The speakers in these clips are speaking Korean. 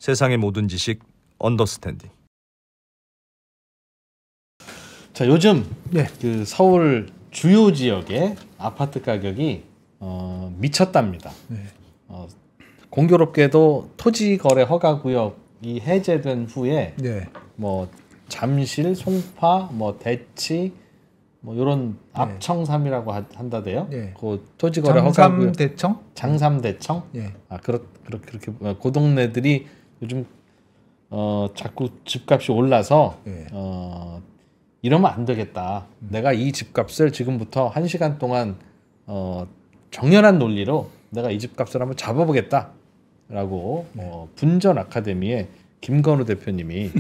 세상의 모든 지식 언더스탠딩. 자, 요즘 그 서울 주요 지역의 아파트 가격이 미쳤답니다. 공교롭게도 토지거래 허가구역이 해제된 후에 뭐 잠실, 송파, 뭐 대치, 뭐 이런 압청삼이라고 한다대요. 그 토지거래 허가구역. 장삼대청? 장삼대청? 아 그렇게 그 동네들이 요즘 자꾸 집값이 올라서 이러면 안 되겠다. 내가 이 집값을 지금부터 1시간 동안 정연한 논리로 내가 이 집값을 한번 잡아보겠다라고 분전 아카데미의 김건우 대표님이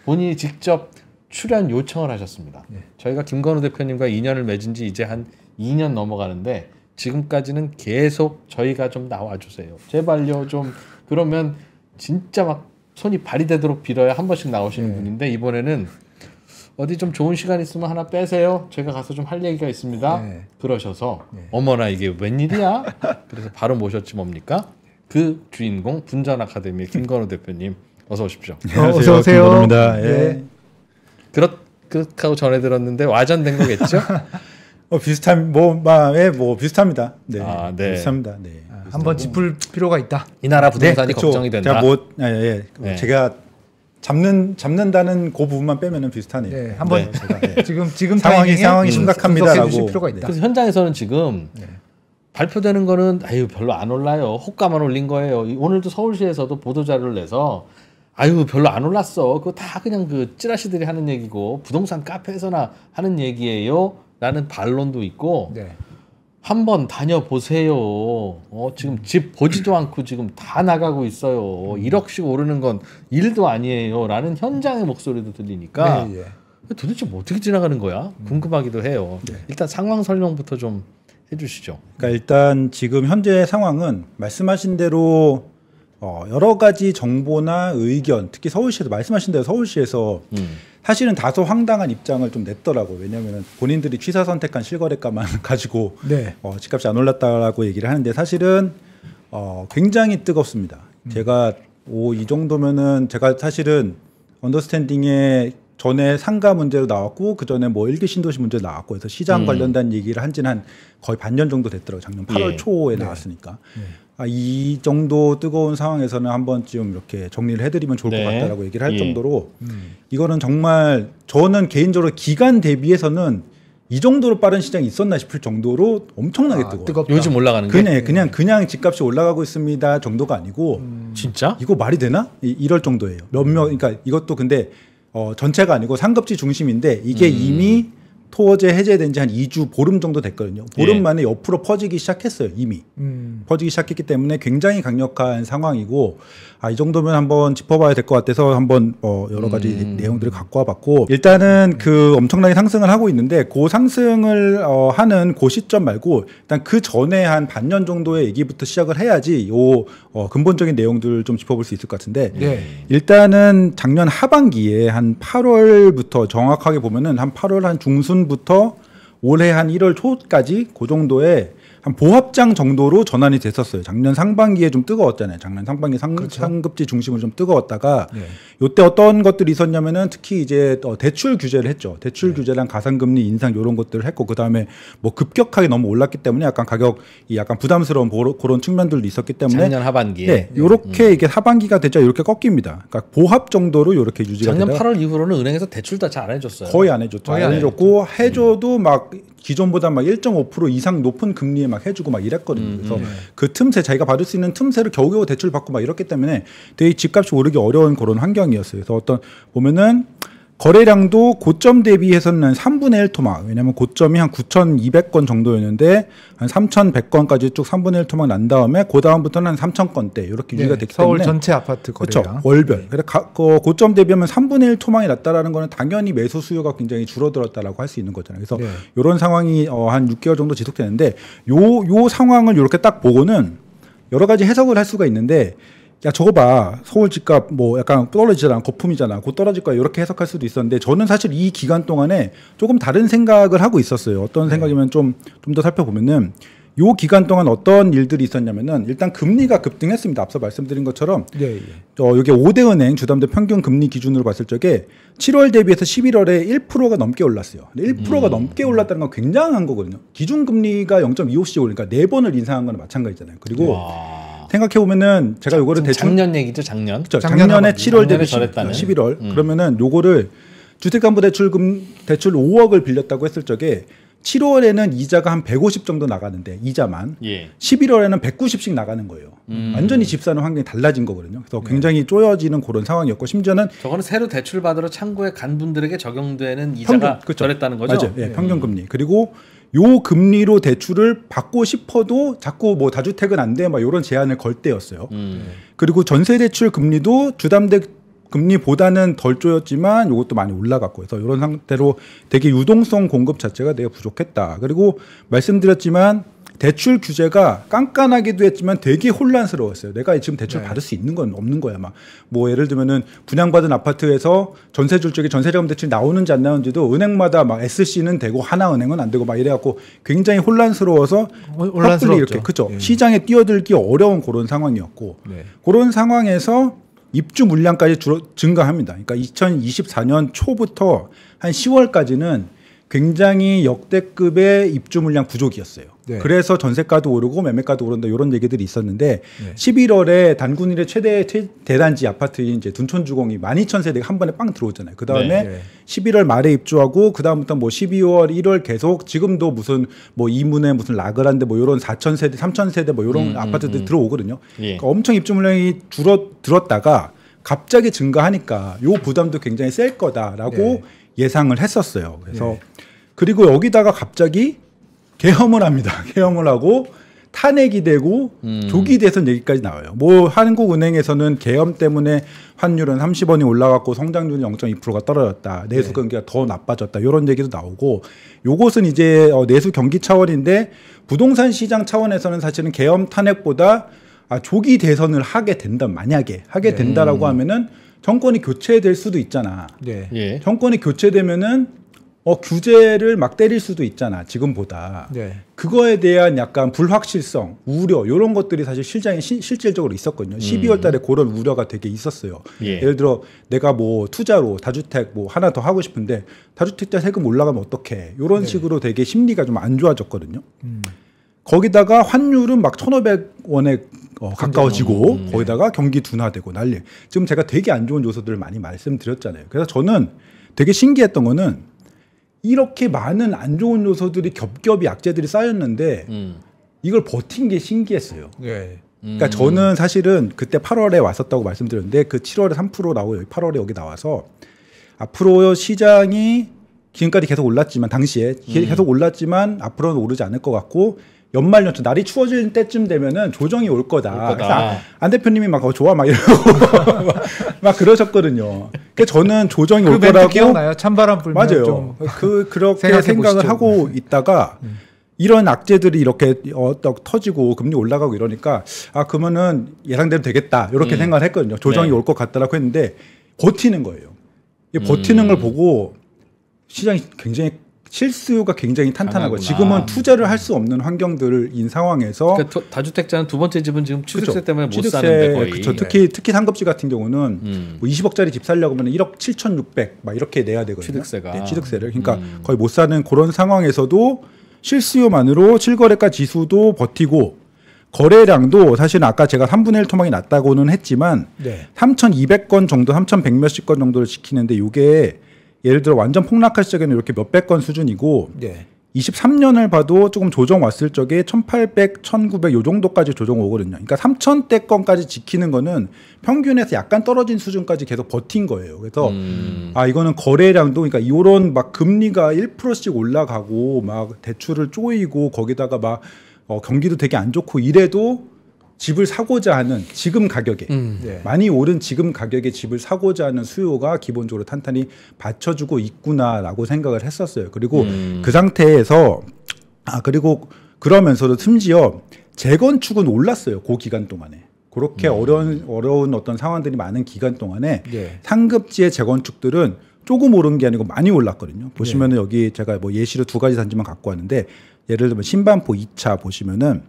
본인이 직접 출연 요청을 하셨습니다. 저희가 김건우 대표님과 인연을 맺은 지 이제 한 2년 넘어가는데 지금까지는 계속 저희가 좀 나와주세요. 제발요 좀. 그러면 진짜 막 손이 발이 되도록 빌어야 한 번씩 나오시는 분인데 이번에는 어디 좀 좋은 시간 있으면 하나 빼세요. 제가 가서 좀 할 얘기가 있습니다. 그러셔서 어머나 이게 웬일이야? 그래서 바로 모셨지 뭡니까? 그 주인공 분전 아카데미 김건우 대표님 어서 오십시오. 어서 오세요. 김건우입니다. 그렇다고 전해 들었는데 와전된 거겠죠? 비슷합니다. 네. 비슷합니다. 네. 한번 짚을 필요가 있다. 이 나라 부동산이 걱정이 된다. 제가 잡는다는 그 부분만 빼면은 비슷하네요. 한번 지금 상황이 심각합니다라고. 필요가 있다. 그래서 현장에서는 지금 발표되는 거는 별로 안 올라요. 호가만 올린 거예요. 오늘도 서울시에서도 보도자료를 내서 별로 안 올랐어. 그거 다 그냥 그 찌라시들이 하는 얘기고 부동산 카페에서나 하는 얘기예요. 라는 반론도 있고 한번 다녀보세요. 지금 집 보지도 않고 지금 다 나가고 있어요. 1억씩 오르는 건 일도 아니에요. 라는 현장의 목소리도 들리니까 도대체 뭐 어떻게 지나가는 거야? 궁금하기도 해요. 일단 상황 설명부터 좀 해주시죠. 그러니까 일단 지금 현재 상황은 말씀하신 대로 여러 가지 정보나 의견, 특히 서울시에서 말씀하신 대로 서울시에서 사실은 다소 황당한 입장을 좀 냈더라고요. 왜냐하면 본인들이 취사 선택한 실거래가만 가지고 집값이 안 올랐다라고 얘기를 하는데 사실은 굉장히 뜨겁습니다. 제가 이 정도면은 제가 사실은 언더스탠딩에 전에 상가 문제로 나왔고 그 전에 뭐 일기 신도시 문제 나왔고 해서 시장 관련된 얘기를 한 지는 한 거의 반년 정도 됐더라고요. 작년 8월 초에 나왔으니까. 이 정도 뜨거운 상황에서는 한 번쯤 이렇게 정리를 해드리면 좋을 것 같다라고 얘기를 할 정도로 이거는 정말 저는 개인적으로 기간 대비해서는 이 정도로 빠른 시장이 있었나 싶을 정도로 엄청나게 뜨거워요. 요즘 올라가는 게? 그냥 집값이 올라가고 있습니다 정도가 아니고 진짜? 이거 말이 되나? 이럴 정도예요. 그러니까 이것도 근데 전체가 아니고 상급지 중심인데 이게 이미 토어제 해제된 지 한 2주 보름 정도 됐거든요. 보름 만에 옆으로 퍼지기 시작했어요. 이미. 퍼지기 시작했기 때문에 굉장히 강력한 상황이고 이 정도면 한번 짚어봐야 될 것 같아서 한번 여러 가지 내용들을 갖고 와봤고 일단은 그 엄청나게 상승을 하고 있는데 그 상승을 하는 그 시점 말고 일단 그 전에 한 반년 정도의 얘기부터 시작을 해야지 근본적인 내용들을 좀 짚어볼 수 있을 것 같은데 일단은 작년 하반기에 한 8월부터 정확하게 보면은 한 8월 한 중순부터 올해 한 1월 초까지 그 정도의 한 보합장 정도로 전환이 됐었어요. 작년 상반기에 좀 뜨거웠잖아요. 작년 상반기 상급지 중심으로 좀 뜨거웠다가 이때 어떤 것들이 있었냐면은 특히 이제 대출 규제를 했죠. 대출 규제랑 가상금리 인상 이런 것들을 했고 그 다음에 뭐 급격하게 너무 올랐기 때문에 약간 가격이 약간 부담스러운 그런 측면들도 있었기 때문에 작년 하반기에 이렇게 이게 하반기가 되자 이렇게 꺾입니다. 그러니까 보합 정도로 이렇게 유지가 작년 8월 이후로는 은행에서 대출 다 잘 안 해줬어요. 거의 안 해줬죠. 안 해줬고 해줘도 막 기존보다 막 1.5% 이상 높은 금리에 막 해주고 막 이랬거든요. 그래서 그 틈새 자기가 받을 수 있는 틈새를 겨우겨우 대출 받고 막 이렇기 때문에 되게 집값이 오르기 어려운 그런 환경이었어요. 그래서 보면은 거래량도 고점 대비해서는 한 3분의 1 토막. 왜냐하면 고점이 한 9,200건 정도였는데 한 3,100건까지 쭉 3분의 1 토막 난 다음에 그 다음부터는 한 3,000건대 이렇게 유지가 됐기 서울 때문에 전체 아파트 거래량. 그렇죠. 월별. 그래서 고점 대비하면 3분의 1 토막이 났다라는 거는 당연히 매수 수요가 굉장히 줄어들었다라고 할 수 있는 거잖아요. 그래서 이런 상황이 한 6개월 정도 지속되는데 요 상황을 이렇게 딱 보고는 여러 가지 해석을 할 수가 있는데 야 저거 봐 서울 집값 뭐 약간 떨어지잖아 거품이잖아 곧 떨어질 거야 이렇게 해석할 수도 있었는데 저는 사실 이 기간 동안에 조금 다른 생각을 하고 있었어요. 어떤 생각이면 좀 더 살펴보면은 요 기간 동안 어떤 일들이 있었냐면은 일단 금리가 급등했습니다. 앞서 말씀드린 것처럼 예, 예. 이게 5대 은행 주담대 평균 금리 기준으로 봤을 적에 7월 대비해서 11월에 1%가 넘게 올랐어요. 1%가 넘게 올랐다는 건 굉장한 거거든요. 기준 금리가 0.25씩 오르니까 4번을 인상한 거는 마찬가지잖아요. 그리고 생각해 보면은 제가 요거를 대충 작년 얘기죠, 작년. 그렇죠. 작년에 7월 대비 저랬다는. 11월 그러면은 요거를 주택담보대출 5억을 빌렸다고 했을 적에 7월에는 이자가 한 150 정도 나가는데 이자만 11월에는 190씩 나가는 거예요. 완전히 집 사는 환경이 달라진 거거든요. 그래서 굉장히 쪼여지는 그런 상황이었고 심지어는 저거는 새로 대출 받으러 창구에 간 분들에게 적용되는 이자가 그렇죠. 저랬다는 거죠. 맞아요. 예, 평균 금리. 그리고 요 금리로 대출을 받고 싶어도 자꾸 뭐 다주택은 안 돼, 막 이런 제한을 걸 때였어요. 그리고 전세 대출 금리도 주담대 금리보다는 덜 쪼였지만 이것도 많이 올라갔고 해서 이런 상태로 되게 유동성 공급 자체가 되게 부족했다. 그리고 말씀드렸지만 대출 규제가 깐깐하기도 했지만 되게 혼란스러웠어요. 내가 지금 대출 받을 수 있는 건 없는 거야. 막 뭐 예를 들면은 분양받은 아파트에서 전세 줄 적에 전세자금 대출이 나오는지 안 나오는지도 은행마다 막 SC는 되고 하나은행은 안 되고 막 이래갖고 굉장히 혼란스러워서 섣불리 이렇게 그죠. 시장에 뛰어들기 어려운 그런 상황이었고 그런 상황에서 입주 물량까지 증가합니다. 그러니까 2024년 초부터 한 10월까지는 굉장히 역대급의 입주 물량 부족이었어요. 그래서 전세가도 오르고 매매가도 오른다 이런 얘기들이 있었는데 11월에 단군일의 최대 대단지 아파트인 이제 둔촌주공이 12,000세대가 한 번에 빵 들어오잖아요. 그 다음에 11월 말에 입주하고 그 다음부터 뭐 12월, 1월 계속 지금도 무슨 뭐 이문에 무슨 라그란데 뭐 이런 4,000세대, 3,000세대 뭐 이런 아파트들이 들어오거든요. 그러니까 엄청 입주 물량이 들었다가 갑자기 증가하니까 요 부담도 굉장히 셀 거다라고 예상을 했었어요. 그래서 그리고 여기다가 갑자기 계엄을 합니다. 계엄을 하고 탄핵이 되고 조기 대선 얘기까지 나와요. 뭐 한국은행에서는 계엄 때문에 환율은 30원이 올라갔고 성장률이 0.2%가 떨어졌다. 내수 경기가 더 나빠졌다. 이런 얘기도 나오고 요것은 이제 내수 경기 차원인데 부동산 시장 차원에서는 사실은 계엄 탄핵보다 조기 대선을 하게 된다. 만약에 하게 된다라고 하면은 정권이 교체될 수도 있잖아. 정권이 교체되면은 규제를 막 때릴 수도 있잖아. 지금보다. 그거에 대한 약간 불확실성, 우려 이런 것들이 사실 시장에 실질적으로 있었거든요. 12월 달에 그런 우려가 되게 있었어요. 예를 들어 내가 뭐 투자로 다주택 뭐 하나 더 하고 싶은데 다주택자 세금 올라가면 어떡해. 이런 식으로 되게 심리가 좀 안 좋아졌거든요. 거기다가 환율은 막 1,500원에 가까워지고 거기다가 경기 둔화되고 난리. 지금 제가 되게 안 좋은 요소들을 많이 말씀드렸잖아요. 그래서 저는 되게 신기했던 거는 이렇게 많은 안 좋은 요소들이 겹겹이 악재들이 쌓였는데 이걸 버틴 게 신기했어요. 그러니까 저는 사실은 그때 8월에 왔었다고 말씀드렸는데 그 7월에 3% 나오고 8월에 여기 나와서 앞으로 시장이 지금까지 계속 올랐지만 당시에 계속 올랐지만 앞으로는 오르지 않을 것 같고 연말 연초 날이 추워질 때쯤 되면은 조정이 올 거다. 그래서 안 대표님이 막 좋아 막 이러고 막 그러셨거든요. 그러니까 저는 조정이 올 거라고 기억나요? 찬바람 불면 맞아요. 좀 그렇게 생각을 하고 있다가 이런 악재들이 이렇게 터지고 금리 올라가고 이러니까 그러면은 예상대로 되겠다 이렇게 생각을 했거든요. 조정이 올 것 같다라고 했는데 버티는 거예요. 버티는 걸 보고 시장이 굉장히 실수요가 굉장히 탄탄하고 지금은 투자를 할 수 없는 환경들인 상황에서 그러니까 다주택자는 두 번째 집은 지금 취득세 그쵸. 때문에 못 취득세, 사는데 거의 그쵸. 특히 상급지 같은 경우는 뭐 20억짜리 집 살려고 하면 1억 7,600 막 이렇게 내야 되거든요. 취득세가. 취득세를. 그러니까 거의 못 사는 그런 상황에서도 실수요만으로 실거래가 지수도 버티고 거래량도 사실은 아까 제가 3분의 1 토막이 낮다고는 했지만 3,200건 정도 3,100 몇십 건 정도를 지키는데 이게 예를 들어 완전 폭락할 시작에는 이렇게 몇백 건 수준이고 23년을 봐도 조금 조정 왔을 적에 1,800, 1,900 요 정도까지 조정 오거든요. 그러니까 3,000대 건까지 지키는 거는 평균에서 약간 떨어진 수준까지 계속 버틴 거예요. 그래서 이거는 거래량도 그러니까 이런 막 금리가 1%씩 올라가고 막 대출을 쪼이고 거기다가 막 경기도 되게 안 좋고 이래도 집을 사고자 하는 지금 가격에 많이 오른 지금 가격에 집을 사고자 하는 수요가 기본적으로 탄탄히 받쳐주고 있구나라고 생각을 했었어요. 그리고 그 상태에서 그리고 그러면서도 심지어 재건축은 올랐어요. 그 기간 동안에. 그렇게 어려운 어떤 상황들이 많은 기간 동안에 상급지의 재건축들은 조금 오른 게 아니고 많이 올랐거든요. 보시면은 여기 제가 뭐 예시로 두 가지 단지만 갖고 왔는데 예를 들면 신반포 2차 보시면은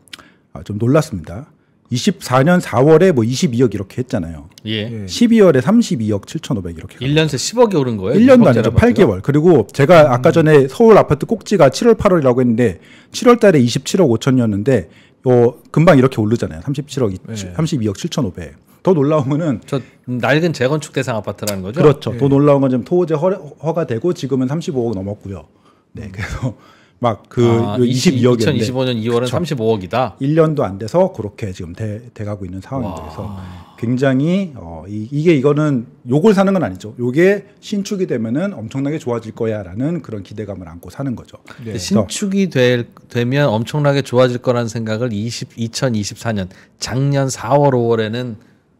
좀 놀랐습니다. 24년 4월에 뭐 22억 이렇게 했잖아요. 예. 12월에 32억 7,500 이렇게. 1년 새 10억이 오른 거예요? 1년도 아니죠. 8개월. 그리고 제가 아까 전에 서울 아파트 꼭지가 7월 8월이라고 했는데 7월 달에 27억 5천이었는데 금방 이렇게 오르잖아요. 32억 7,500. 더 놀라운 거는 저 낡은 재건축 대상 아파트라는 거죠? 그렇죠. 더 놀라운 건 지금 토호제 허가되고 지금은 35억 넘었고요. 네. 그래서 막 그 22억이었는데 2025년 2월은 그렇죠. 35억이다. 1년도 안 돼서 그렇게 지금 돼가고 있는 상황이 돼서 굉장히 이거는 요걸 사는 건 아니죠. 요게 신축이 되면은 엄청나게 좋아질 거야라는 그런 기대감을 안고 사는 거죠. 네. 신축이 되면 엄청나게 좋아질 거라는 생각을 2024년 작년 4월 5월에는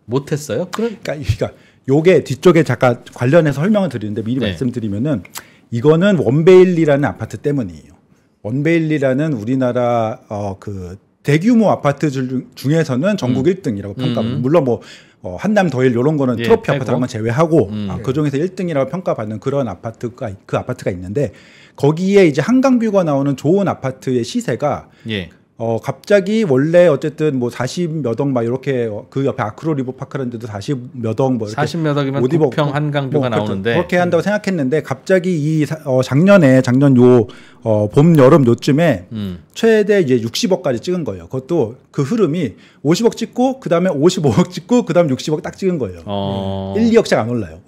못 했어요? 그러니까 요게 뒤쪽에 잠깐 관련해서 설명을 드리는데 미리 말씀드리면은 이거는 원베일리라는 아파트 때문이에요. 원베일리라는 우리나라 그 대규모 아파트 중에서는 전국 1등이라고 평가합니다. 물론 뭐 한남 더힐 이런 거는 트로피 아파트 한번 제외하고 그 중에서 1등이라고 평가받는 그런 아파트가 있는데 거기에 이제 한강뷰가 나오는 좋은 아파트의 시세가 갑자기 원래 어쨌든 뭐 40몇 억 막 이렇게 그 옆에 아크로 리버파크라는 데도 40몇 억뭐 이렇게 40몇 억이면 부평 한강뷰가 나오는데 그렇게 한다고 생각했는데 갑자기 작년 봄 여름 요쯤에 최대 이제 60억까지 찍은 거예요. 그것도 그 흐름이 50억 찍고 그다음에 55억 찍고 그다음 60억 딱 찍은 거예요. 1, 2억씩 안 올라요.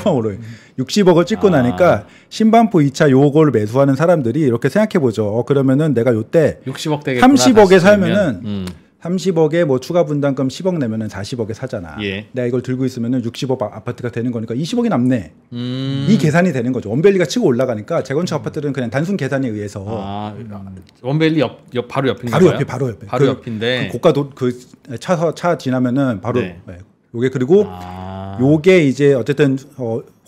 오르요. 60억을 찍고 나니까 신반포 2차 요걸 매수하는 사람들이 이렇게 생각해 보죠. 그러면은 내가 요때 60억 되겠구나. 30억에 사면은 30억에 뭐 추가 분담금 10억 내면은 40억에 사잖아. 내가 이걸 들고 있으면은 60억 아파트가 되는 거니까 20억이 남네. 이 계산이 되는 거죠. 원밸리가 치고 올라가니까 재건축 아파트들은 그냥 단순 계산에 의해서 원밸리 바로 옆인가요? 바로 옆에. 바로 옆인데 그 고가도 차 지나면은 바로 요게 그리고 요게 이제 어쨌든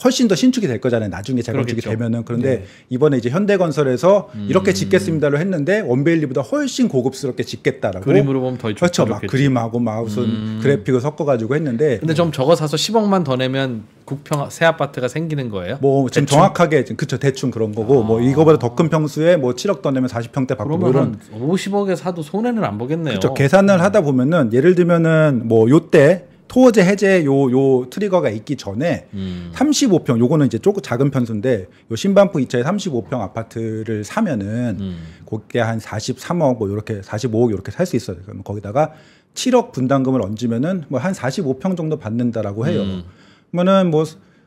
훨씬 더 신축이 될 거잖아요. 나중에 재건축이 되면은. 그런데 이번에 이제 현대건설에서 이렇게 짓겠습니다로 했는데 원베일리보다 훨씬 고급스럽게 짓겠다라고. 그림으로 보면 더 그렇죠. 막 그림하고 막 무슨 그래픽을 섞어가지고 했는데. 근데 좀 적어 사서 10억만 더 내면 국평 새 아파트가 생기는 거예요? 뭐 지금 정확하게 그쵸 대충 그런 거고 뭐 이거보다 더 큰 평수에 뭐 7억 더 내면 40평대 받고 그러면 50억에 사도 손해는 안 보겠네요. 그렇죠. 계산을 하다 보면은 예를 들면은 뭐 요때 토어제 해제 요 트리거가 있기 전에 35평 요거는 이제 조금 작은 편수인데 요 신반포 2차에 35평 아파트를 사면은 그게 한 43억 뭐 이렇게 45억 이렇게 살 수 있어요. 그러면 거기다가 7억 분담금을 얹으면은 뭐 한 45평 정도 받는다라고 해요. 그러면은 뭐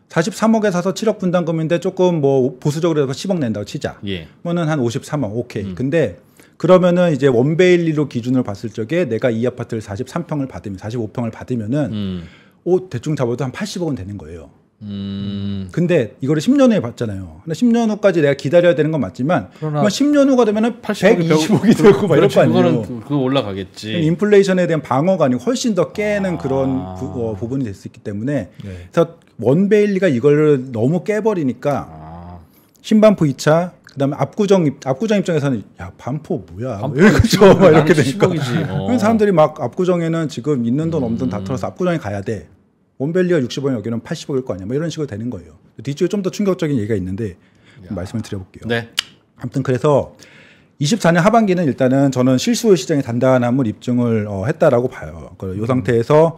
43억에 사서 7억 분담금인데 조금 뭐 보수적으로 해서 10억 낸다고 치자. 그러면은 한 53억 오케이. 근데 그러면은 이제 원베일리로 기준으로 봤을 적에 내가 이 아파트를 43평을 받으면 45평을 받으면은 대충 잡아도 한 80억은 되는 거예요. 근데 이거를 10년 후에 받잖아요. 근데 10년 후까지 내가 기다려야 되는 건 맞지만 10년 후가 되면은 120억이 되고 막 이럴 거 아니에요. 그거는 그거 올라가겠지. 인플레이션에 대한 방어가 아니고 훨씬 더 깨는 그런 부분이 될 수 있기 때문에 그래서 원베일리가 이걸 너무 깨버리니까 신반포 2차 그다음에 압구정 입장에서는 야 반포 뭐야 그렇죠 이렇게 되니까 사람들이 막 압구정에는 지금 있는 돈 없는 돈 다 털어서 압구정에 가야 돼. 원밸리가 60억이면 여기는 80억일 거 아니야. 뭐 이런 식으로 되는 거예요. 뒤쪽에 좀 더 충격적인 얘기가 있는데 말씀을 드려볼게요. 네. 아무튼 그래서 24년 하반기는 일단은 저는 실수요 시장의 단단함을 입증을 했다라고 봐요. 이 상태에서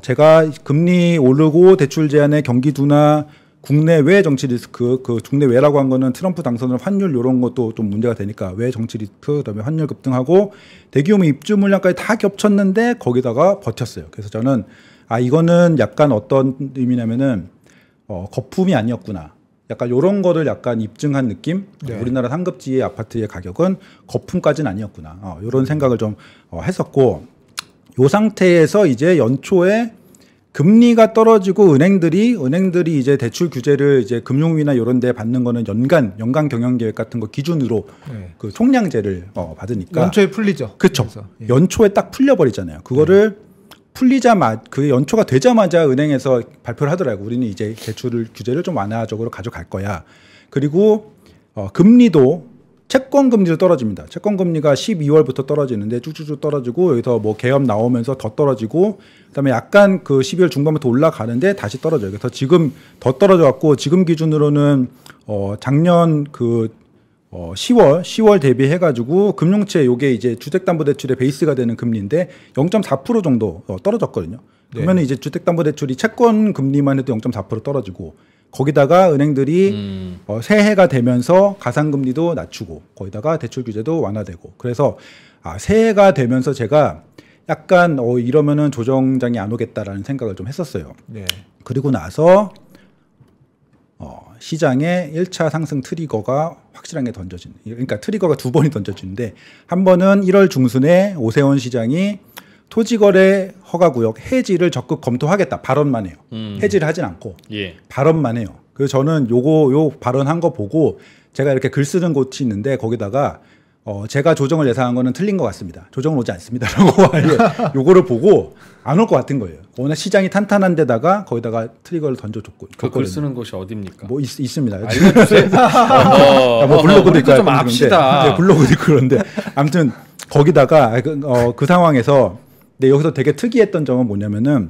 제가 금리 오르고 대출 제한의 경기 둔화 국내외 정치 리스크, 그 국내외라고 한 거는 트럼프 당선으로 환율 이런 것도 좀 문제가 되니까 외 정치 리스크, 그다음에 환율 급등하고 대규모 입주 물량까지 다 겹쳤는데 거기다가 버텼어요. 그래서 저는 이거는 약간 어떤 의미냐면은 거품이 아니었구나. 약간 이런 거를 약간 입증한 느낌. 우리나라 상급지의 아파트의 가격은 거품까지는 아니었구나. 이런 생각을 좀 했었고, 이 상태에서 이제 연초에 금리가 떨어지고 은행들이 이제 대출 규제를 이제 금융위나 이런 데 받는 거는 연간 경영 계획 같은 거 기준으로 그 총량제를 받으니까 연초에 풀리죠. 그렇죠. 연초에 딱 풀려 버리잖아요. 그거를 풀리자마자 그 연초가 되자마자 은행에서 발표를 하더라고요. 우리는 이제 대출 규제를 좀 완화적으로 가져갈 거야. 그리고 금리도 채권 금리도 떨어집니다. 채권 금리가 12월부터 떨어지는데 쭉쭉쭉 떨어지고 여기서 뭐 개업 나오면서 더 떨어지고 그다음에 약간 그 12월 중반부터 올라가는데 다시 떨어져요. 그래서 지금 더 떨어져 갖고 지금 기준으로는 작년 10월 대비해 가지고 금융채 요게 이제 주택담보대출의 베이스가 되는 금리인데 0.4% 정도 떨어졌거든요. 그러면 이제 주택담보대출이 채권 금리만 해도 0.4% 떨어지고 거기다가 은행들이 새해가 되면서 가상금리도 낮추고 거기다가 대출 규제도 완화되고 그래서 새해가 되면서 제가 약간 이러면은 조정장이 안 오겠다라는 생각을 좀 했었어요. 네. 그리고 나서 시장에 1차 상승 트리거가 확실하게 던져진, 그러니까 트리거가 두 번이 던져지는데 한 번은 1월 중순에 오세훈 시장이 토지거래 허가구역 해지를 적극 검토하겠다 발언만 해요. 해지를 하진 않고 발언만 해요. 그래서 저는 요 발언한 거 보고 제가 이렇게 글 쓰는 곳이 있는데 거기다가 제가 조정을 예상한 거는 틀린 것 같습니다. 조정은 오지 않습니다라고 요거를 보고 안 올 것 같은 거예요. 워낙 시장이 탄탄한 데다가 거기다가 트리거를 던져줬고. 그 글 쓰는 곳이 어디입니까? 뭐 있습니다. 알려주세요. 뭐 블로그도 있고 좀 압시다. 네, 블로그도 있고 그런데 아무튼 거기다가 그 상황에서 근데 여기서 되게 특이했던 점은 뭐냐면은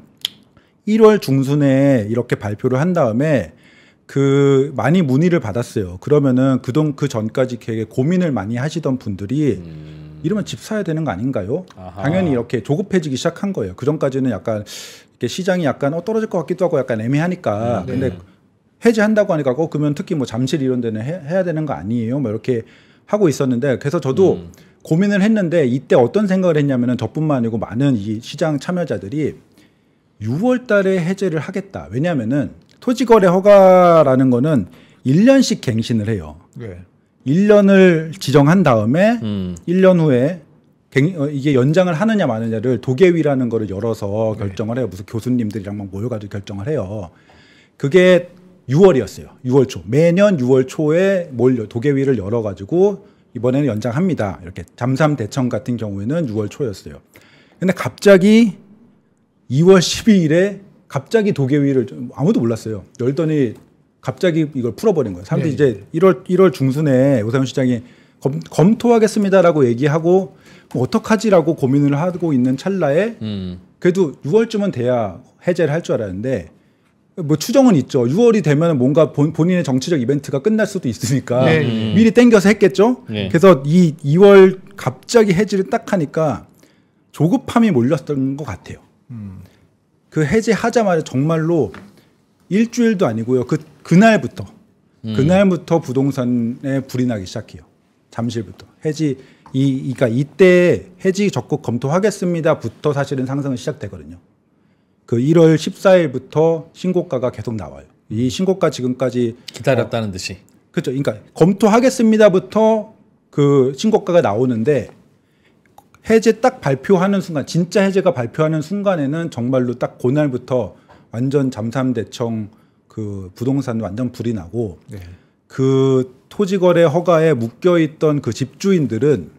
1월 중순에 이렇게 발표를 한 다음에 많이 문의를 받았어요. 그러면은 그 전까지 되게 고민을 많이 하시던 분들이 이러면 집 사야 되는 거 아닌가요? 아하. 당연히 이렇게 조급해지기 시작한 거예요. 그 전까지는 약간 이렇게 시장이 약간 떨어질 것 같기도 하고 약간 애매하니까. 근데 해지한다고 하니까 그러면 특히 뭐 잠실 이런 데는 해야 되는 거 아니에요? 뭐 이렇게 하고 있었는데 그래서 저도 고민을 했는데 이때 어떤 생각을 했냐면은 저뿐만 아니고 많은 이 시장 참여자들이 6월 달에 해제를 하겠다. 왜냐면은 토지거래 허가라는 거는 1년씩 갱신을 해요. 네. 1년을 지정한 다음에 1년 후에 이게 연장을 하느냐 마느냐를 도계위라는 거를 열어서 결정을 해요. 무슨 교수님들이랑 막 모여가지고 결정을 해요. 그게 6월이었어요. 6월 초. 매년 6월 초에 도계위를 열어가지고 이번에는 연장합니다. 이렇게 잠삼 대청 같은 경우에는 6월 초였어요. 근데 갑자기 2월 12일에 갑자기 도계위를 아무도 몰랐어요. 열더니 갑자기 이걸 풀어버린 거예요. 사람들이 이제 1월 중순에 오세훈 시장이 검토하겠습니다라고 얘기하고 뭐 어떡하지라고 고민을 하고 있는 찰나에 그래도 6월쯤은 돼야 해제를 할 줄 알았는데 뭐 추정은 있죠. 6월이 되면 뭔가 본인의 정치적 이벤트가 끝날 수도 있으니까 미리 땡겨서 했겠죠. 그래서 이 2월 갑자기 해지를 딱 하니까 조급함이 몰렸던 것 같아요. 그 해제하자마자 정말로 일주일도 아니고요. 그날부터 부동산에 불이 나기 시작해요. 잠실부터 그러니까 이때 해지 적극 검토하겠습니다부터 사실은 상승은 시작되거든요. 그 1월 14일부터 신고가가 계속 나와요. 이 신고가 지금까지 기다렸다는 듯이. 그렇죠. 그러니까 검토하겠습니다부터 그 신고가가 나오는데 해제 딱 발표하는 순간, 진짜 해제가 발표하는 순간에는 정말로 딱 그날부터 완전 잠삼대청 그 부동산 완전 불이 나고 그 토지거래 허가에 묶여있던 그 집주인들은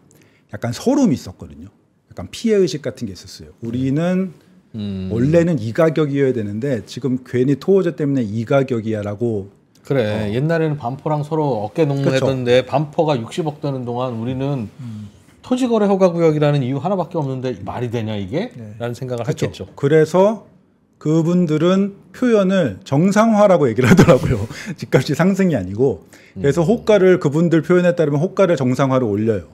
약간 서름이 있었거든요. 약간 피해의식 같은 게 있었어요. 우리는 원래는 이 가격이어야 되는데 지금 괜히 토호제 때문에 이 가격이야라고. 그래. 옛날에는 반포랑 서로 어깨 동무했던데 반포가 60억 되는 동안 우리는 토지거래 허가구역이라는 이유 하나밖에 없는데 말이 되냐 이게? 라는 생각을 했겠죠. 그래서 그분들은 표현을 정상화라고 얘기를 하더라고요. 집값이 상승이 아니고. 그래서 호가를 그분들 표현에 따르면 호가를 정상화로 올려요.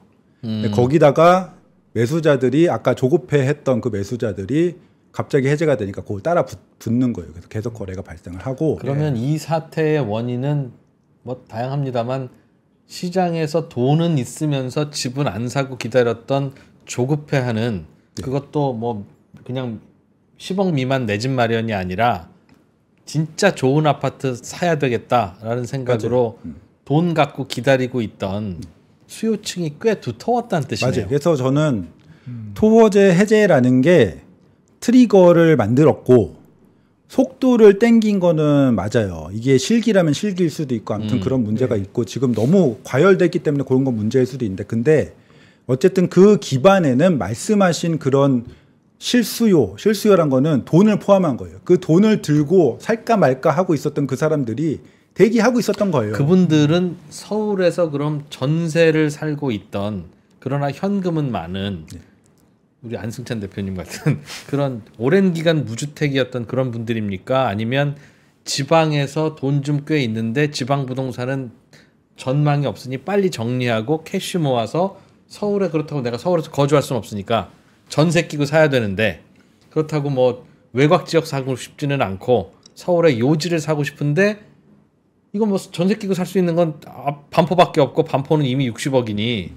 거기다가 매수자들이 아까 조급해했던 그 매수자들이 갑자기 해제가 되니까 그걸 따라 붙는 거예요. 그래서 계속 거래가 발생을 하고. 그러면 이 사태의 원인은 뭐 다양합니다만 시장에서 돈은 있으면서 집은 안 사고 기다렸던 조급해하는 그것도 뭐 그냥 10억 미만 내 집 마련이 아니라 진짜 좋은 아파트 사야 되겠다라는 생각으로 돈 갖고 기다리고 있던 수요층이 꽤 두터웠다는 뜻이네요. 맞아요. 그래서 저는 토호제 해제라는 게 트리거를 만들었고 속도를 땡긴 거는 맞아요. 이게 실기라면 실기일 수도 있고 아무튼 그런 문제가 있고 지금 너무 과열됐기 때문에 그런 건 문제일 수도 있는데 근데 어쨌든 그 기반에는 말씀하신 그런 실수요란 거는 돈을 포함한 거예요. 그 돈을 들고 살까 말까 하고 있었던 그 사람들이 대기하고 있었던 거예요. 그분들은 서울에서 그럼 전세를 살고 있던 그러나 현금은 많은 우리 안승찬 대표님 같은 그런 오랜 기간 무주택이었던 그런 분들입니까? 아니면 지방에서 돈 좀 꽤 있는데 지방 부동산은 전망이 없으니 빨리 정리하고 캐시 모아서 서울에 그렇다고 내가 서울에서 거주할 수는 없으니까 전세 끼고 사야 되는데 그렇다고 뭐 외곽 지역 사고 싶지는 않고 서울에 요지를 사고 싶은데 이거 뭐 전세 끼고 살 수 있는 건 반포밖에 없고 반포는 이미 60억이니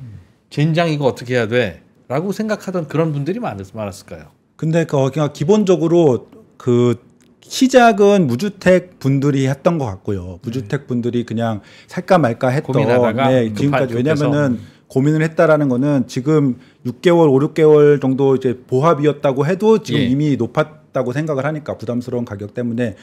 젠장 이거 어떻게 해야 돼? 라고 생각하던 그런 분들이 많았을까요? 근데 그냥 기본적으로 그 시작은 무주택 분들이 했던 것 같고요. 무주택 분들이 그냥 살까 말까 했던 고민하다가 네, 지금까지 왜냐면은 고민을 했다라는 거는 지금 6개월, 5, 6개월 정도 이제 보합이었다고 해도 지금 예. 이미 높았다고 생각을 하니까 부담스러운 가격 때문에